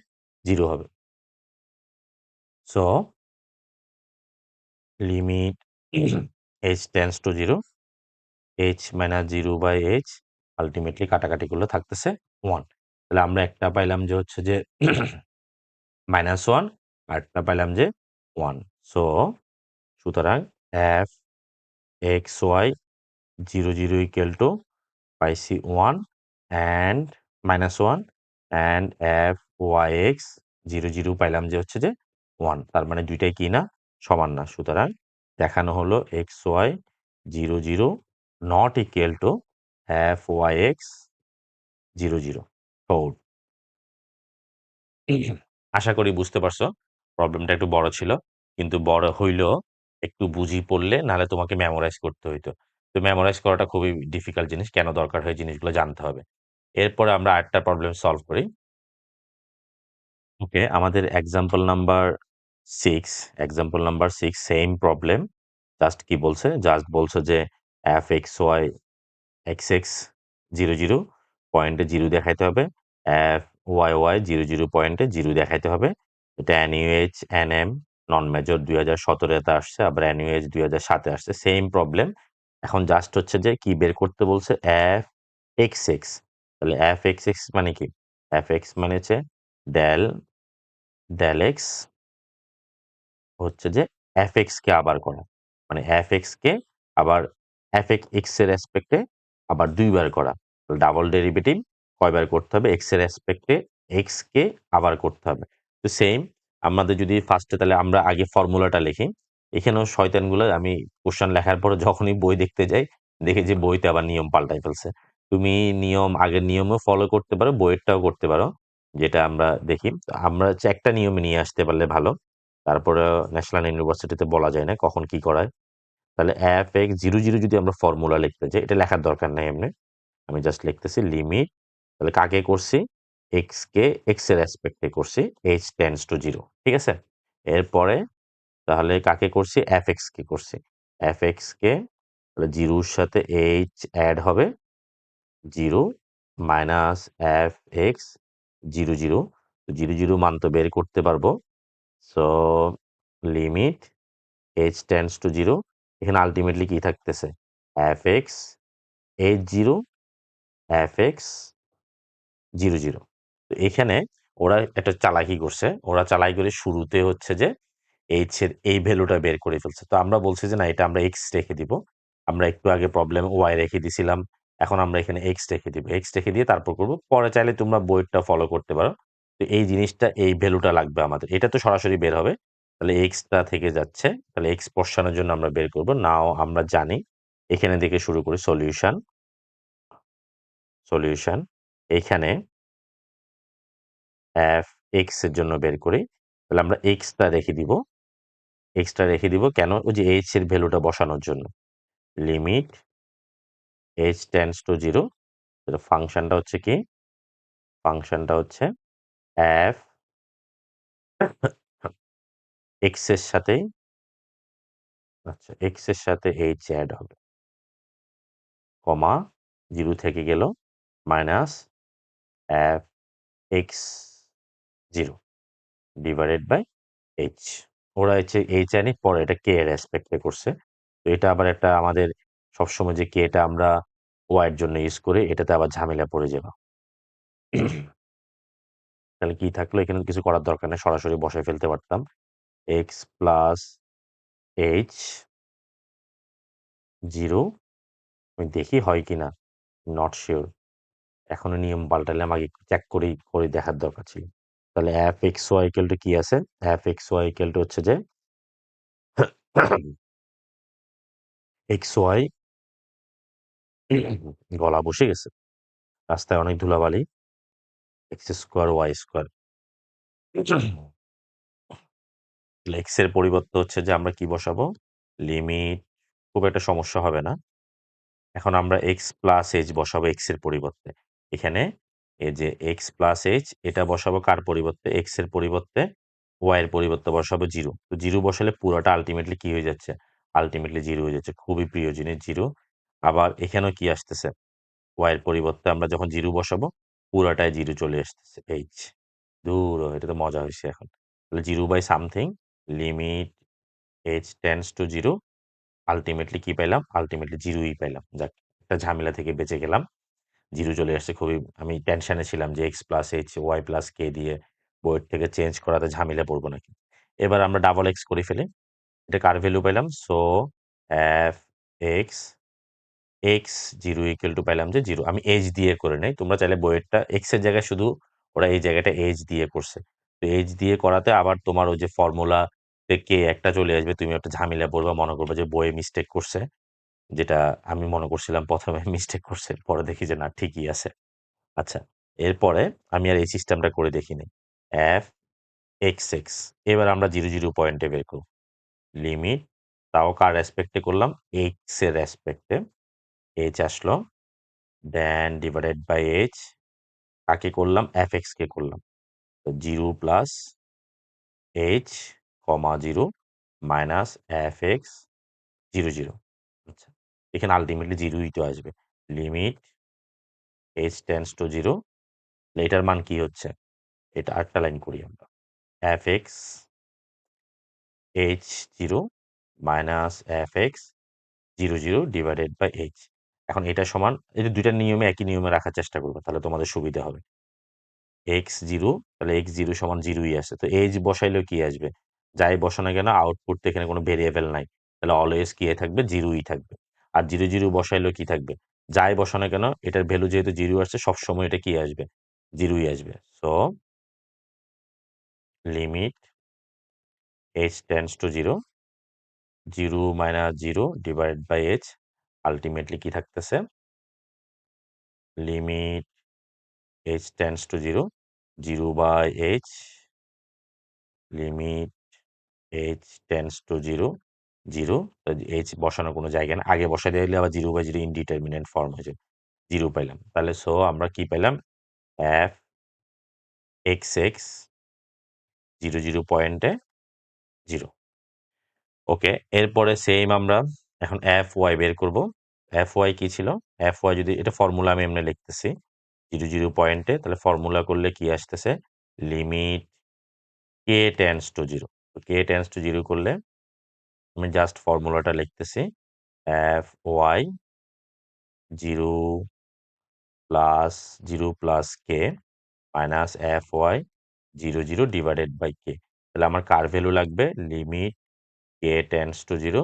0 হবে। So limit h tends to 0, h minus 0/h ultimately কাটাকাটি করলে থাকতেছে 1। তাহলে আমরা একটা পাইলাম যে হচ্ছে যে -1, আরেকটা পাইলাম যে 1। সো সুতরাং f(x, y) 0, 0 equal to পাইছি 1 and -1 and f(y(x) 0, 0 পাইলাম যে হচ্ছে যে 1। তার মানে দুইটাই কি না? সমান না। সুতরাং দেখানো হলো xy 0, 0 not equal to f(y(x) 0, 0 4। আশা করি বুঝতে পারছো। প্রবলেমটা একটু বড় ছিল। কিন্তু বড় হইলেও একটু বুঝি পড়লে নাহলে তোমাকে মেমোরাইজ করতে হইতো। তো মেমোরাইজ করাটা খুবই ডিফিকাল্ট জিনিস। কেন দরকার হয় জিনিসগুলো জানতে হবে। এরপরে আমরা আরেকটা প্রবলেম সলভ করি। ওকে, আমাদের example number 6 same problem. Just কি বলছে? জাস্ট বলছে যে f(x, y) xx 0, 0 পয়েন্টে 0 দেখাইতে হবে। fyy 0, 0 পয়েন্টে 0 দেখাইতে হবে। এটা NUH, NM নন মেজর 2017 তে আসছে, আবার NUH 2007 এ আসছে। Same problem. এখন জাস্ট হচ্ছে যে কি বের করতে বলছে? fxx। তাহলে fxx মানে কি? fx মানে হচ্ছে ডেল x হচ্ছে যে fx কে আবার করা। মানে fx কে আবার fx এর রেসপেক্টে আবার 2 বার করা। ডাবল ডেরিভেটিভ কয়বার করতে হবে? x এর রেসপেক্টে x কে আবার করতে হবে। তো সেম আমাদের যদি ফার্স্টে তাহলে আমরা আগে ফর্মুলাটা লিখি। এখানেও শয়তানগুলো আমি কোশ্চেন লেখার পরে যখনই বই দেখতে যাই, দেখি যে বইতে আবার নিয়ম পাল্টাই ফেলছে। তুমি আগের নিয়মও ফলো করতে পারো, বইয়েরটাও করতে পারো। যেটা আমরা দেখি। আমরা হচ্ছে একটা নিয়মে নিয়ে আসতে পারলে ভালো। তারপরে ন্যাশনাল ইউনিভার্সিটিতে বলা যায় না কখন কি করায়। তাহলে f(x, 0, 0) যদি আমরা ফর্মুলা লিখতে যাই, এটা লেখার দরকার নাই এমনি। আমি জাস্ট লিখতেছি লিমিট। তাহলে কাকে করছি? x কে x এর রেসপেক্টে করছি h টেন্ডস টু 0। ঠিক আছে? এরপরে তাহলে কাকে করছি? fx কে করছি। fx কে তাহলে 0 এর সাথে h অ্যাড হবে 0 মাইনাস fx 0, 0 0, 0 মান তো বের করতে পারবো। So limit h tends to 0, এখানে আল্টিমেটলি কি থাকতেছে? fx h0 fx 0, 0। তো এখানে ওরা একটা চালাকি করছে। ওরা চালাকি করে শুরুতে হচ্ছে যে h এর এই ভ্যালুটা বের করে ফেলছে। তো আমরা বলছি যে না, এটা আমরা x রেখে দিব। আমরা একটু আগে প্রবলেমে y রেখে দিছিলাম। এখন আমরা এখানে x রেখে দিব। x রেখে দিয়ে তারপর করব। পরে চাইলে তোমরা বইয়েরটা ফলো করতে পারো। তো এই জিনিসটা এই ভ্যালুটা লাগবে আমাদের। এটা তো সরাসরি বের হবে। তাহলে x টা থেকে যাচ্ছে। তাহলে x বসানোর জন্য আমরা বের করব। নাও আমরা জানি। এখানে থেকে শুরু করি সলিউশন। এখানে f(x) এর জন্য বের করি। তাহলে আমরা x টা রেখে দিব। x টা রেখে দিব কেন? ওই যে h এর ভ্যালুটা বসানোর জন্য। Limit h tends to 0। তাহলে ফাংশনটা হচ্ছে কি? ফাংশনটা হচ্ছে f x এর সাথেই আচ্ছা x এর সাথে h অ্যাড হবে। কমা 0 থেকে গেল minus f(x, 0) divided by h। ওরা হচ্ছে h জানি, পরে এটা k এর রেসপেক্টে করছে। তো এটা আবার একটা আমাদের সবসময় যে k টা আমরা y এর জন্য ইউজ করি, এটাতে আবার ঝামেলা পড়ে যাবে। তাহলে কি থাকলো? এখানে কিছু করার দরকার নেই। সরাসরি বসায় ফেলতে পারতাম। x plus h 0। আমি দেখি হয় কিনা। Not sure. এখনো নিয়ম পাল্টাইলাম, আগে চেক করে দেখার দরকার ছিল। তাহলে f(x, y) ইকুয়াল টু কি আছে? f(x, y) ইকুয়াল টু হচ্ছে যে xy গলা বসে গেছে। রাস্তায় অনেক ধুলাবালি। x square y square. x এর পরিবর্তে হচ্ছে যে আমরা কি বসাবো? লিমিট। খুব একটা সমস্যা হবে না। এখন আমরা x প্লাস h বসাবো x এর পরিবর্তে। এখানে এই যে x প্লাস h এটা বসাবো কার পরিবর্তে? x এর পরিবর্তে y এর পরিবর্তে বসাবো 0। তো 0 বসালে পুরোটা আল্টিমেটলি কি হয়ে যাচ্ছে? আলটিমেটলি জিরো হয়ে যাচ্ছে, খুবই প্রিয় জিনিস জিরো। আবার এখানেও কি আসতেছে, ওয়াই এর পরিবর্তে আমরা যখন জিরো বসাবো পুরাটাই জিরো চলে আসতেছে, এইচ দূর এটা তো মজা হয়েছে এখন। তাহলে zero by something limit H tends to zero, ultimately কি পাইলাম, আলটিমেটলি জিরোই পাইলাম। যাক, একটা ঝামেলা থেকে বেঁচে গেলাম, জিরো চলে আসছে। খুবই আমি টেনশনে ছিলাম যে X plus H Y plus K দিয়ে বইয়ের থেকে চেঞ্জ করাতে ঝামেলা পড়বো নাকি। এবার আমরা ডাবল এক্স করে ফেলি, এটা কার ভ্যালু পাইলাম, so f x x zero equal to পাইলাম যে জিরো। আমি এইচ দিয়ে করে নেই, তোমরা চাইলে বইয়েরটা এক্স এর জায়গায় শুধু ওরা এই জায়গাটা এইচ দিয়ে করছে। তো এইচ দিয়ে করাতে আবার তোমার ওই যে ফর্মুলা কে একটা চলে আসবে, তুমি একটা ঝামেলা পড়বা, মনে করবে যে বইয়ে মিস্টেক করছে, যেটা আমি মনে করছিলাম প্রথমে মিস্টেক করছে, পরে দেখি যে না ঠিকই আছে। আচ্ছা, এরপরে আমি আর এই সিস্টেমটা করে দেখিনি। এফ এক্স এক্স, এবার আমরা জিরো জিরো পয়েন্টে বের করব লিমিট, তাও কার রেসপেক্টে করলাম, এক্স এর রেসপেক্টে, এইচ আসলো, দেন ডিভাইডেড বাই এইচ, কাকে করলাম, এফ এক্স কে করলাম। তো zero plus H comma zero minus F x zero zero. আচ্ছা, এখানে আলটিমেটলি জিরোই তো আসবে। Limit H tends to zero, এটার মান কি হচ্ছে, এটা আরেকটা লাইন করি আমরা, F x h zero minus F x zero zero divided by h. এখন এটা সমান, এই যে দুইটা নিয়মে একই নিয়মে রাখার চেষ্টা করবো, তাহলে তোমাদের সুবিধা হবে। এক্স জিরো, তাহলে এক্স জিরো সমান জিরোই আসে, তো এইচ বসাইলেও কি আসবে, যাই বসানো কেন আউটপুট তো এখানে কোনো ভেরিয়েবল নাই, তাহলে অলওয়েজ কি থাকবে, জিরোই থাকবে। আর জিরো জিরো বসাইলেও কি থাকবে, যাই বসানো কেন এটার ভ্যালু যেহেতু জিরো আসছে, সবসময় এটা কি আসবে, জিরোই আসবে। So limit H tends to zero, zero minus zero divide by h, ultimately কি থাকতেছে, limit H tends to zero, zero by h, limit H tends to zero, zero, h বসানোর কোনো জায়গা না, আগে বসাই দিলে আবার zero by zero indeterminate form হয়ে যাবে, জিরো পাইলাম। তাহলে সো আমরা কি পাইলাম, f x x zero zero পয়েন্টে জিরো। ওকে, এরপরে সেম আমরা এখন এফ ওয়াই বের করব। এফ ওয়াই কি ছিল, এফ ওয়াই যদি এটা ফর্মুলা আমি এমনি লিখতেছি জিরো জিরো পয়েন্টে, তাহলে ফর্মুলা করলে কি আসতেছে, limit K tends to zero. K tends to zero করলে আমি জাস্ট ফর্মুলাটা লিখতেছি, F Y zero plus zero plus K minus F Y zero zero divided by K. তাহলে আমার কার ভ্যালু লাগবে, limit K tends to zero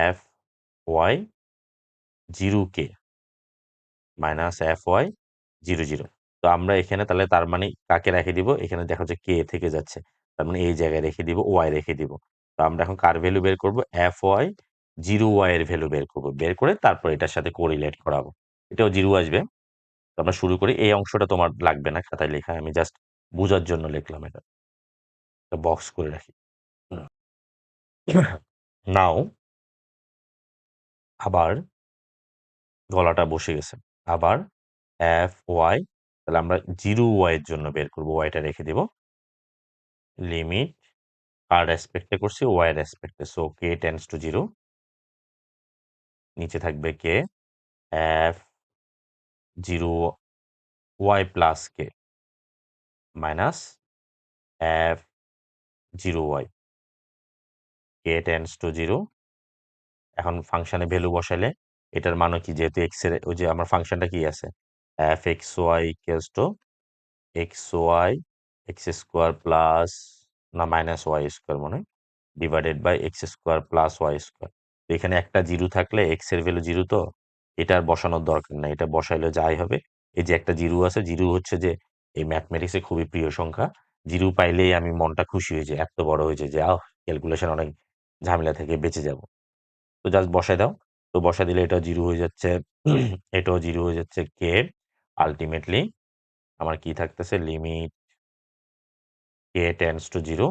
F Y zero K minus F Y zero zero. তো আমরা এখানে তাহলে তার মানে কাকে রেখে দিব, এখানে দেখা যাচ্ছে কে থেকে যাচ্ছে, তার মানে এই জায়গায় রেখে দিব, ওয়াই রেখে দিব। তো আমরা এখন কার ভ্যালু বের করব, এফ ওয়াই জিরো ওয়াই এর ভ্যালু বের করব, বের করে তারপর এটার সাথে কোরিলেট করাবো, এটাও জিরো আসবে। তো আমরা শুরু করি, এই অংশটা তোমার লাগবে না খাতায় লেখা, আমি জাস্ট বোঝার জন্য লিখলাম, এটা বক্স করে রাখি। নাও আবার গলাটা বসে গেছে, আবার এফ ওয়াই, তাহলে আমরা জিরো ওয়াই এর জন্য বের করবো, ওয়াইটা রেখে দিব, লিমিট আর রেসপেক্টে করছি ওয়াই রেসপেক্টে, so K tends to zero, নিচে থাকবে K F zero Y plus K minus F zero Y, K tends to zero. এখন ফাংশনে ভ্যালু বসাইলে এটার মানে কি, যেহেতু এক্স এর ওই যে আমার ফাংশনটা কি আছে, f x y equals to x Y x square plus না মাইনাস ওয়াই স্কোয়ার মনে হয়, divided by x square plus Y square. তো এখানে একটা জিরো থাকলে এক্স এর ভ্যালু জিরো, তো এটা আর বসানোর দরকার নাই, এটা বসাইলে যাই হবে। এই যে একটা জিরো আছে, জিরো হচ্ছে যে এই ম্যাথমেটিক্সে খুবই প্রিয় সংখ্যা, জিরো পাইলেই আমি মনটা খুশি হয়ে যায়, এত বড় হয়েছে যে ক্যালকুলেশন অনেক ঝামেলা থেকে বেঁচে যাব। তো জাস্ট বসাই দাও, তো বসাই দিলে এটা জিরো হয়ে যাচ্ছে, এটাও জিরো হয়ে যাচ্ছে, কে আলটিমেটলি আমার কি থাকতেছে, limit K tends to zero,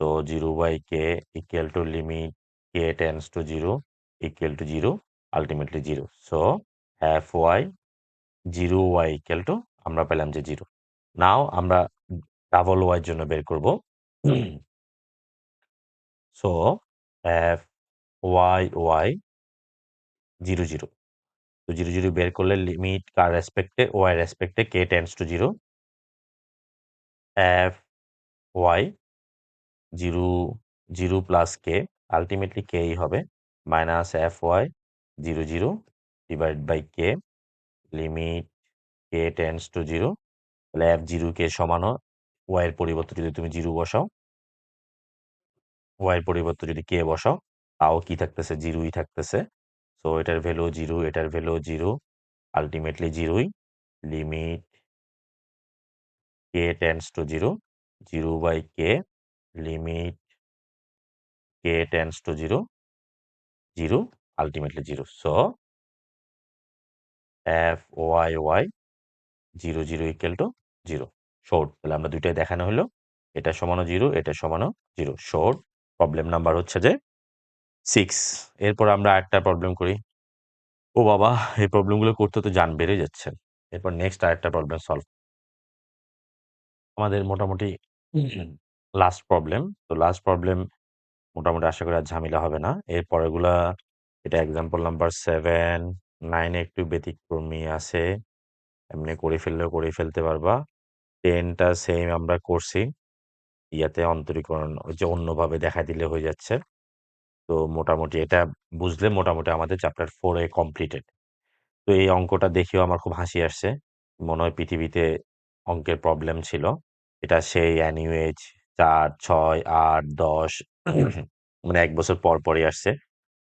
so 0 by k equal to limit k tends to 0 equal to 0, ultimately 0. So f y 0 y equal to আমরা পেলাম যে 0। নাও আমরা ডাবল y এর জন্য বের করব। So f y 0 0। তো 0 0 বের করলে লিমিট কার রেসপেক্টে y রেসপেক্টে k tends to 0 f y 0 0 plus k ultimately k ই হবে minus f y 0 0 divide by k limit k tends to 0 তাহলে f 0 k সমান y এর পরিবর্তে যদি তুমি 0 বসাও y এর পরিবর্তে যদি k বসাও তাও কি থাকতেছে 0 ই থাকতেছে। সো এটার ভ্যালু 0 এটার value 0 ultimately 0 E limit k tends to 0 0 by k limit k tends to 0 0 ultimately 0 so f y y 0 0 equal to 0 short তাহলে আমরা দুইটাই দেখানো হলো এটা সমানো 0 এটা সমানো 0 শর্ট প্রবলেম নাম্বার হচ্ছে যে 6 এরপর আমরা আরেকটা প্রবলেম করি ও বাবা এই প্রবলেমগুলো করতে তো জান বেড়ে যাচ্ছে এরপর নেক্সট আরেকটা প্রবলেম সলভ আমাদের মোটামুটি লাস্ট প্রবলেম তো লাস্ট প্রবলেম মোটামুটি আশা করি আর ঝামেলা হবে না এর পরেরগুলা এটা এক্সাম্পল নাম্বার 7 9 এ একটু ব্যতিক্রমী আছে এমনি করে ফেললেও করে ফেলতে পারবা 10 টা সেম আমরা করছি ইয়াতে অন্তরীকরণ ওই যে অন্যভাবে দেখা দিলে হয়ে যাচ্ছে তো মোটামুটি এটা বুঝলে মোটামুটি আমাদের চ্যাপ্টার 4 এ কমপ্লিটেড তো এই অঙ্কটা দেখেও আমার খুব হাসি আসছে মনে হয় পৃথিবীতে অঙ্কের প্রবলেম ছিল এটা সেই অ্যানিউয়েজ 4 6 8 10 মানে এক বছর পর পরই আসছে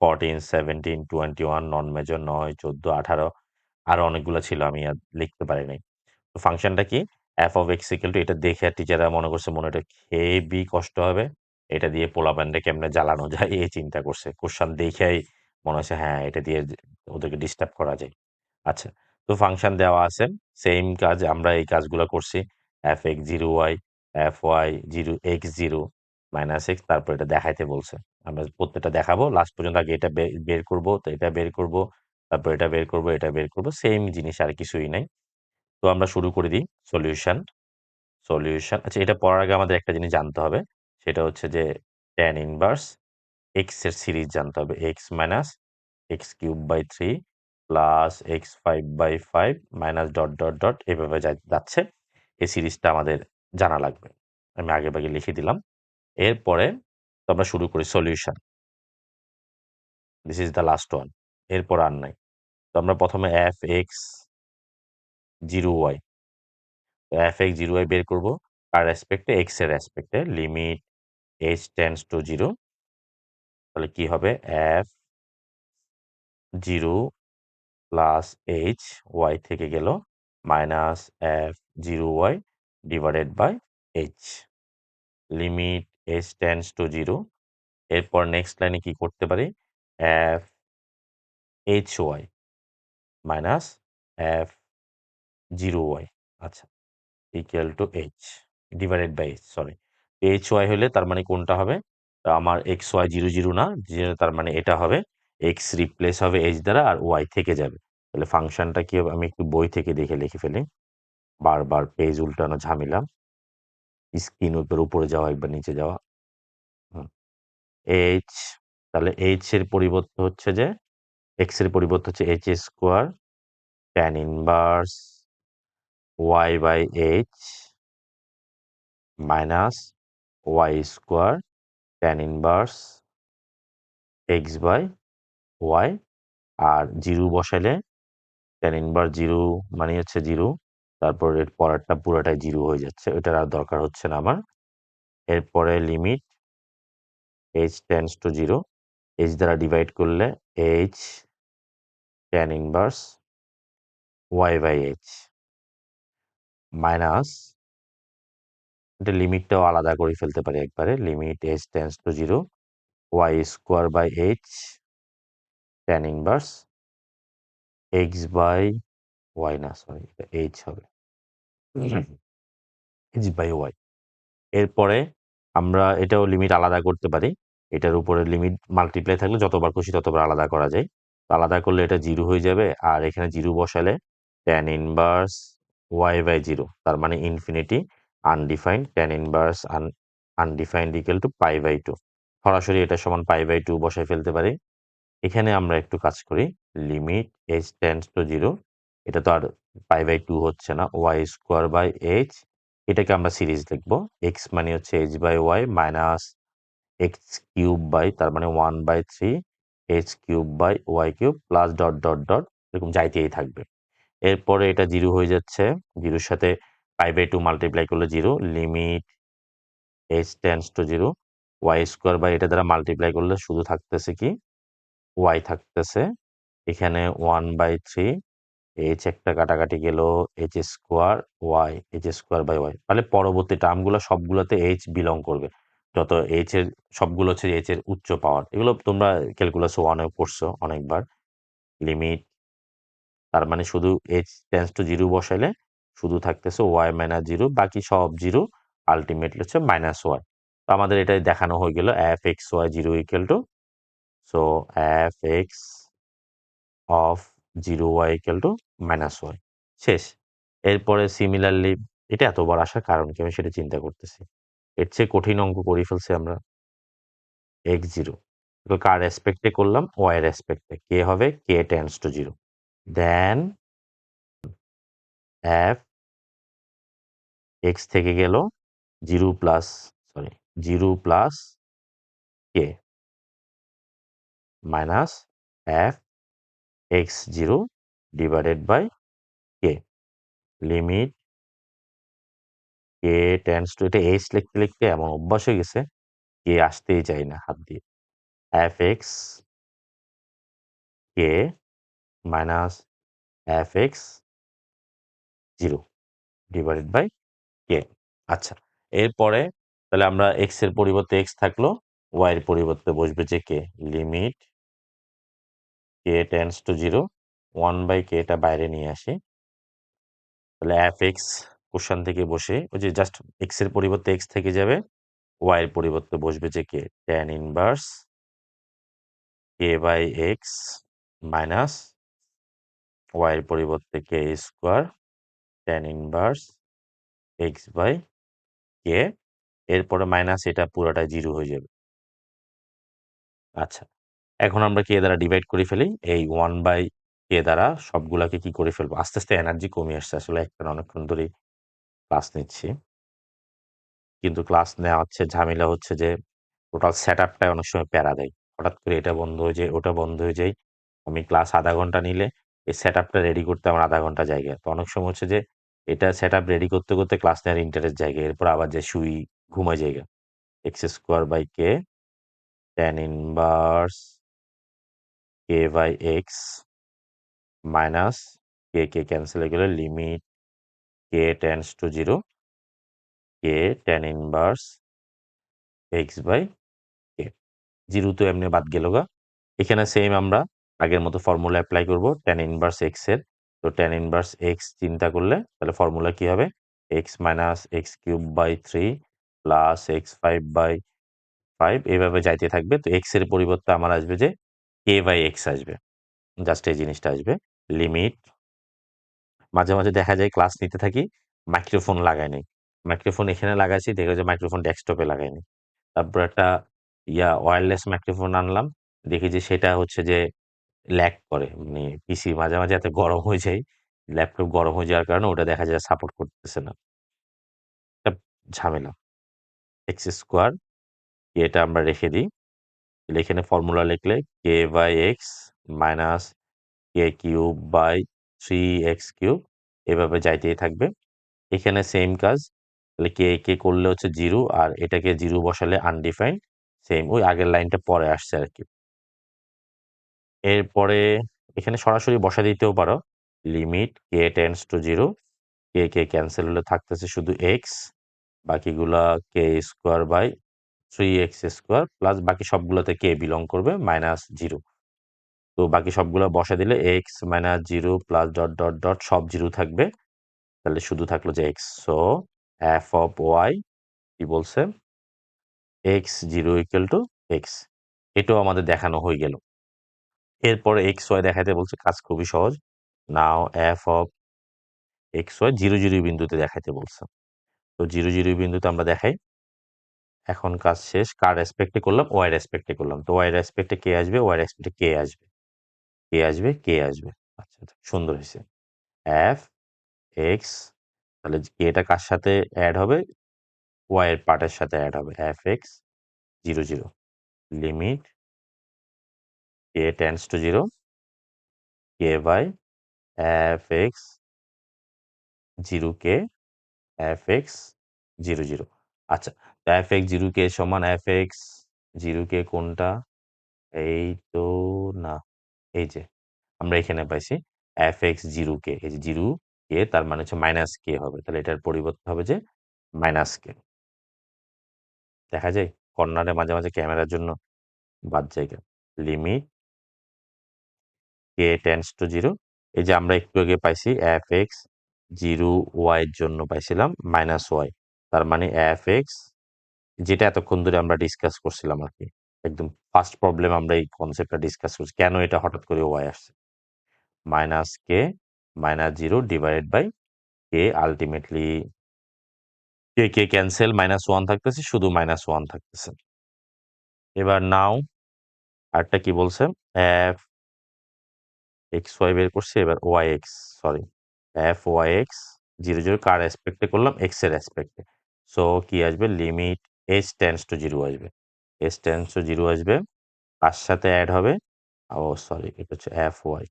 14 17 21 নন মেজর 9 14 18 আরো অনেকগুলো ছিল আমি আর লিখতে পারি নাই তো ফাংশনটা কি f of x equal to এটা দেখে টিচাররা মনে করছে মনে এটা হেবি কষ্ট হবে এটা দিয়ে পোলাপানটা কেমনে জ্বালানো যায় এই চিন্তা করছে কোশ্চান দেখেই মনে হচ্ছে হ্যাঁ এটা দিয়ে ওদেরকে ডিস্টার্ব করা যায় আচ্ছা তো ফাংশন দেওয়া আছে সেম কাজ আমরা এই কাজগুলো করছি f x zero y f Y zero x zero minus x তারপর এটা দেখাইতে বলছে আমরা প্রত্যেকটা দেখাবো লাস্ট পর্যন্ত আগে এটা বের করব তো এটা বের করব তারপর এটা বের করব এটা বের করব সেম জিনিস আর কিছুই নাই তো আমরা শুরু করে দিই সলিউশন সলিউশন আচ্ছা এটা পড়ার আগে আমাদের একটা জিনিস জানতে হবে সেটা হচ্ছে যে ট্যান ইনভার্স এক্স এর সিরিজ জানতে হবে x minus x cube by three plus x five by five minus dot dot dot এভাবে যাচ্ছে এই সিরিজটা আমাদের জানা লাগবে আমি আগে ভাগে লিখে দিলাম এরপরে তো আমরা শুরু করি solution this is the last one এরপর আর নাই তো আমরা প্রথমে f x zero y f x zero y বের করবো কার রেসপেক্টে এক্স এর রেসপেক্টে limit H tends to zero তাহলে কি হবে f zero plus H y থেকে গেল minus F zero y divided by h limit H tends to zero এরপর নেক্সট লাইনে কি করতে পারি f h y minus F zero Y আচ্ছা equal to h divided by h sorry h y হলে তার মানে কোনটা হবে আমার এক্স ওয়াই জিরো জিরো না তার মানে এটা হবে এক্স রিপ্লেস হবে এইচ দ্বারা আর ওয়াই থেকে যাবে তাহলে ফাংশনটা কি হবে আমি একটু বই থেকে দেখে লিখে ফেলি বারবার পেজ উল্টানো ঝামেলা স্ক্রিন উপরে যাওয়া একবার নিচে যাওয়া এইচ তাহলে এইচ এর পরিবর্তে হচ্ছে যে এক্স এর পরিবর্তে হচ্ছে h square tan inverse y by h minus Y square tan inverse x by y আর জিরো বসাইলে ট্যান ইনভার্স জিরো মানে হচ্ছে জিরো তারপর এর পরেরটা পুরোটাই জিরো হয়ে যাচ্ছে ওইটার আর দরকার হচ্ছে না আমার এরপরে limit H tends to zero h দ্বারা ডিভাইড করলে h tan inverse y by h minus এটা লিমিটটাও আলাদা করে ফেলতে পারি একবারে limit H tends to zero y square by h tan inverse x by y না সরি এটা এইচ হবে এইচ বাই ওয়াই এরপরে আমরা এটাও লিমিট আলাদা করতে পারি এটার উপরে লিমিট মাল্টিপ্লাই থাকলে যতবার খুশি ততবার আলাদা করা যায় আলাদা করলে এটা জিরো হয়ে যাবে আর এখানে জিরো বসালে tan inverse y by zero তার মানে infinity undefined tan inverse undefined equal to pi by two সরাসরি এটা সমান π/2 বসায় ফেলতে পারি। এখানে আমরা একটু কাজ করি। লিমিট h টেন্ডস টু 0, এটা তো আর π/2 হচ্ছে না। y²/h, এটাকে আমরা সিরিজ লিখব। x মানে হচ্ছে h/y মাইনাস x³ তার মানে 1/3 h³/y³ plus dot dot dot এরকম যাইতেই থাকবে। এরপরে এটা 0 হয়ে যাচ্ছে। 0 এর সাথে π/2 মাল্টিপ্লাই করলে 0, limit h tends to 0, y² এটা দ্বারা মাল্টিপ্লাই করলে শুধু থাকতেছে কি y থাকতেছে। এখানে 1/3 h একটা কাটাকাটি গেল, h² তাহলে পরবর্তী টার্মগুলো সবগুলোতে h বিলং করবে। যত h এর সবগুলো হচ্ছে h এর উচ্চ পাওয়ার। এগুলো তোমরা ক্যালকুলাস 1 এও পড়ছো অনেকবার। লিমিট তার মানে শুধু h টেন্ডস টু 0 বসাইলে শুধু থাকতেছে y মাইনাস 0, বাকি সব 0, আল্টিমেটলি হচ্ছে মাইনাস y। তো আমাদের এটাই দেখানো হয়ে গেল f(x, y) 0 equal two, so f(x of 0y equal to minus y) শেষ। এরপরে সিমিলারলি এটা এতবার আসার কারণ কি আমি সেটা চিন্তা করতেছি। এর চেয়ে কঠিন অঙ্ক করে ফেলছি আমরা। x0 তো কার রেসপেক্টে করলাম? y এর রেসপেক্টে। কে হবে? k tends to 0, then f x থেকে গেল 0 plus sorry 0 plus k minus f x0 divided by k, limit k tends to, এটা h লিখতে লিখতে এমন অভ্যাস হয়ে গেছে কে আসতেই চাই না হাত দিয়ে। fx k minus fx 0 divided by k। আচ্ছা, এরপরে তাহলে আমরা x এর পরিবর্তে x থাকলো, y এর পরিবর্তে বসবে যে k, limit k tends to 0, 1/k টা বাইরে নিয়ে আসি। তাহলে fx কোশ্চেন থেকে বসে ওই যে জাস্ট x এর পরিবর্তে x থেকে যাবে, y এর পরিবর্তে বসবে যে k, tan inverse k/x minus y এর পরিবর্তে k² tan ইনভার্স x/k, এরপরে মাইনাস এটা পুরাটা 0 হয়ে যাবে। আচ্ছা, এখন আমরা k দ্বারা ডিভাইড করে ফেলি। এই 1/k দ্বারা সবগুলাকে কি করে ফেলবো? আস্তে আস্তে এনার্জি কমে আসছে। আসলে একটানা অনেকক্ষণ ধরেই ক্লাস নিচ্ছি। কিন্তু ক্লাস নেওয়া হচ্ছে, ঝামেলা হচ্ছে যে টোটাল সেটআপটাই অনেক সময় প্যারা দেয়। হঠাৎ করে এটা বন্ধ হয়ে যায়, ওটা বন্ধ হয়ে যায়। আমি ক্লাস আধা ঘন্টা নিলে এই সেটআপটা রেডি করতে আমার আধা ঘন্টা জায়গা। তো অনেক সময় হচ্ছে যে এটা সেটআপ রেডি করতে করতে ক্লাস নেওয়ার ইন্টারেস্ট জায়গা। এরপর আবার যে শুই, ঘুমায় যাইগা। x² / k tan inverse k/x minus k cancel হয়ে গেলে limit k tends to 0, k tan inverse x/k। 0 তো এমনি বাদ গেল গা। এখানে সেম আমরা আগের মতো ফর্মুলা এপ্লাই করব tan ইনভার্স x এর। তো tan ইনভার্স x চিন্তা করলে তাহলে ফর্মুলা কি হবে? x minus x³/3 plus x5/5 এভাবে যাইতে থাকবে। তো x এর পরিবর্তে আমার আসবে যে k/x আসবে। জাস্ট এই জিনিসটা আসবে। লিমিট মাঝে, মাঝে দেখা যায় ক্লাস নিতে থাকি, মাইক্রোফোন লাগাই নাই। মাইক্রোফোন এখানে লাগাইছি, দেখি যে মাইক্রোফোন ডেস্কটপে লাগাই নাই। তারপর একটা ওয়্যারলেস মাইক্রোফোন আনলাম। দেখি যে সেটা হচ্ছে যে ল্যাগ করে। মানে পিসি মাঝে, মাঝে এত গরম হয়ে যায়। ল্যাপটপ গরম হয়ে যাওয়ার কারণে ওটা দেখা যায় সাপোর্ট করতেছে না। একটা ঝামেলা। x² এটা আমরা রেখে দিই। তাহলে এখানে ফর্মুলা লিখলে k/x মাইনাস k³/3x³ এভাবে যাইতেই থাকবে। এখানে সেম কাজ। তাহলে কে করলে হচ্ছে 0 আর এটাকে 0 বসালে আনডিফাইন্ড। সেম ওই আগের লাইনটা পরে আসছে আরকি। এরপরে এখানে সরাসরি বসায় দিতেও পারো। Limit k tends to 0, k cancel হলে থাকতেছে শুধু x, বাকিগুলা k² / 3x² প্লাস বাকি সবগুলোতে k বিলং করবে মাইনাস 0। তো বাকি সবগুলা বসায় দিলে x minus 0 plus dot dot dot সব 0 থাকবে। তাহলে শুধু থাকলো যে x। So f of y কি বলছে? x0 equal to x। এটাও আমাদের দেখানো হয়ে গেল। এরপরে xy দেখাইতে বলছে, কাজ খুবই সহজ। নাও f অফ xy 0 0 বিন্দুতে দেখাইতে বলছে। তো 0 0 বিন্দুতে আমরা দেখাই। এখন কাজ শেষ। কার রেসপেক্টে করলাম? ওয়াই রেসপেক্টে করলাম। তো ওয়াই রেসপেক্টে কে আসবে? ওয়াই রেসপেক্টে কে আসবে? কে আসবে? কে আসবে? আচ্ছা, আচ্ছা, সুন্দর হয়েছে। এফ এক্স, তাহলে কেটা কার সাথে অ্যাড হবে? ওয়াই এর পার্টের সাথে অ্যাড হবে। F x 0, 0 limit K tends to 0 k by f x 0 k F x 0, 0। আচ্ছা, তো এফ এক্স 0 কে সমান এফ এক্স 0 কে কোনটা? এই তো না, এই যে আমরা এখানে পাইছি এফ এক্স 0 কে, এই যে 0 কে তার মানে হচ্ছে মাইনাস কে হবে, তাহলে এটার পরিবর্তে হবে যে মাইনাস কে। দেখা যায় কর্নারে মাঝে মাঝে ক্যামেরার জন্য বাদ জায়গা। লিমিট কে টেন্ডস টু 0, এই যে আমরা একটু আগে পাইছি এফ এক্স 0 ওয়াই এর জন্য পাইছিলাম মাইনাস ওয়াই, তার মানে এফ এক্স, যেটা এতক্ষণ ধরে আমরা ডিসকাস করছিলাম আর কি, একদম ফার্স্ট প্রবলেম আমরা এই কনসেপ্টটা ডিসকাস করছি, কেন এটা হঠাৎ করে ওয়াই আসছে। Minus k minus 0 divided by k, ultimately k k cancel, minus 1 থাকতেছে, শুধু মাইনাস 1 থাকতেছে। এবার নাও আরটা কি বলছে? এফ এক্স ওয়াই বের করছে, এবার y x, sorry, f y x 0, 0 কার রেসপেক্টে করলাম? এক্স এর রেসপেক্টে। সো কি আসবে? লিমিট এইচ টেন্ডস টু 0 আসবে। এইচ টেন্ডস টু 0 আসবে, কার সাথে অ্যাড হবে? ও সরি, এটা হচ্ছে এফ ওয়াই,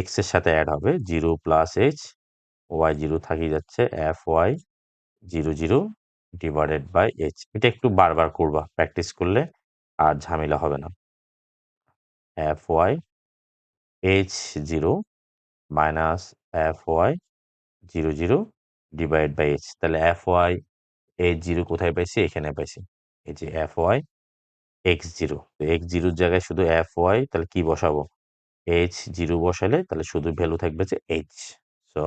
এক্স এর সাথে অ্যাড হবে 0 প্লাস এইচ, ওয়াই 0 থাকি যাচ্ছে, f y 0, 0 divided by h. এটা একটু বারবার করবা, প্র্যাকটিস করলে আর ঝামেলা হবে না। F y h 0 minus F y 0, 0 divide by h. তাহলে এফ ওয়াই এইচ 0 কোথায় পাইছি? এখানে পাইছি, এই যে এফ ওয়াই এক্স 0। তো এক্স 0 জায়গায় শুধু এফ ওয়াই, তাহলে কি বসাবো? এইচ 0 বসালে তাহলে শুধু ভ্যালু থাকবে যে H. So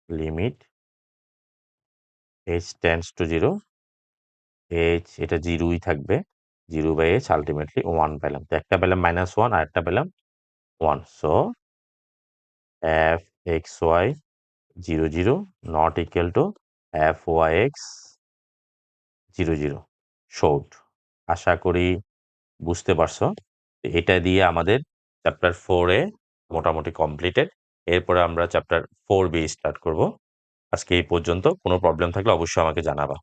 limit h tends to 0, H এটা 0ই থাকবে, 0 বাই এইচ, আলটিমেটলি 1 পেলাম। তো একটা পেলাম -1 আর একটা পেলাম 1। So f x y 0, 0 not equal to f y x 0, 0 showed. আশা করি বুঝতে পারছো। এটা দিয়ে আমাদের চ্যাপ্টার 4 এ মোটামুটি কমপ্লিটেড। এরপরে আমরা চ্যাপ্টার 4B স্টার্ট করব। আজকে এই পর্যন্ত। কোনো প্রবলেম থাকলে অবশ্যই আমাকে জানাবা।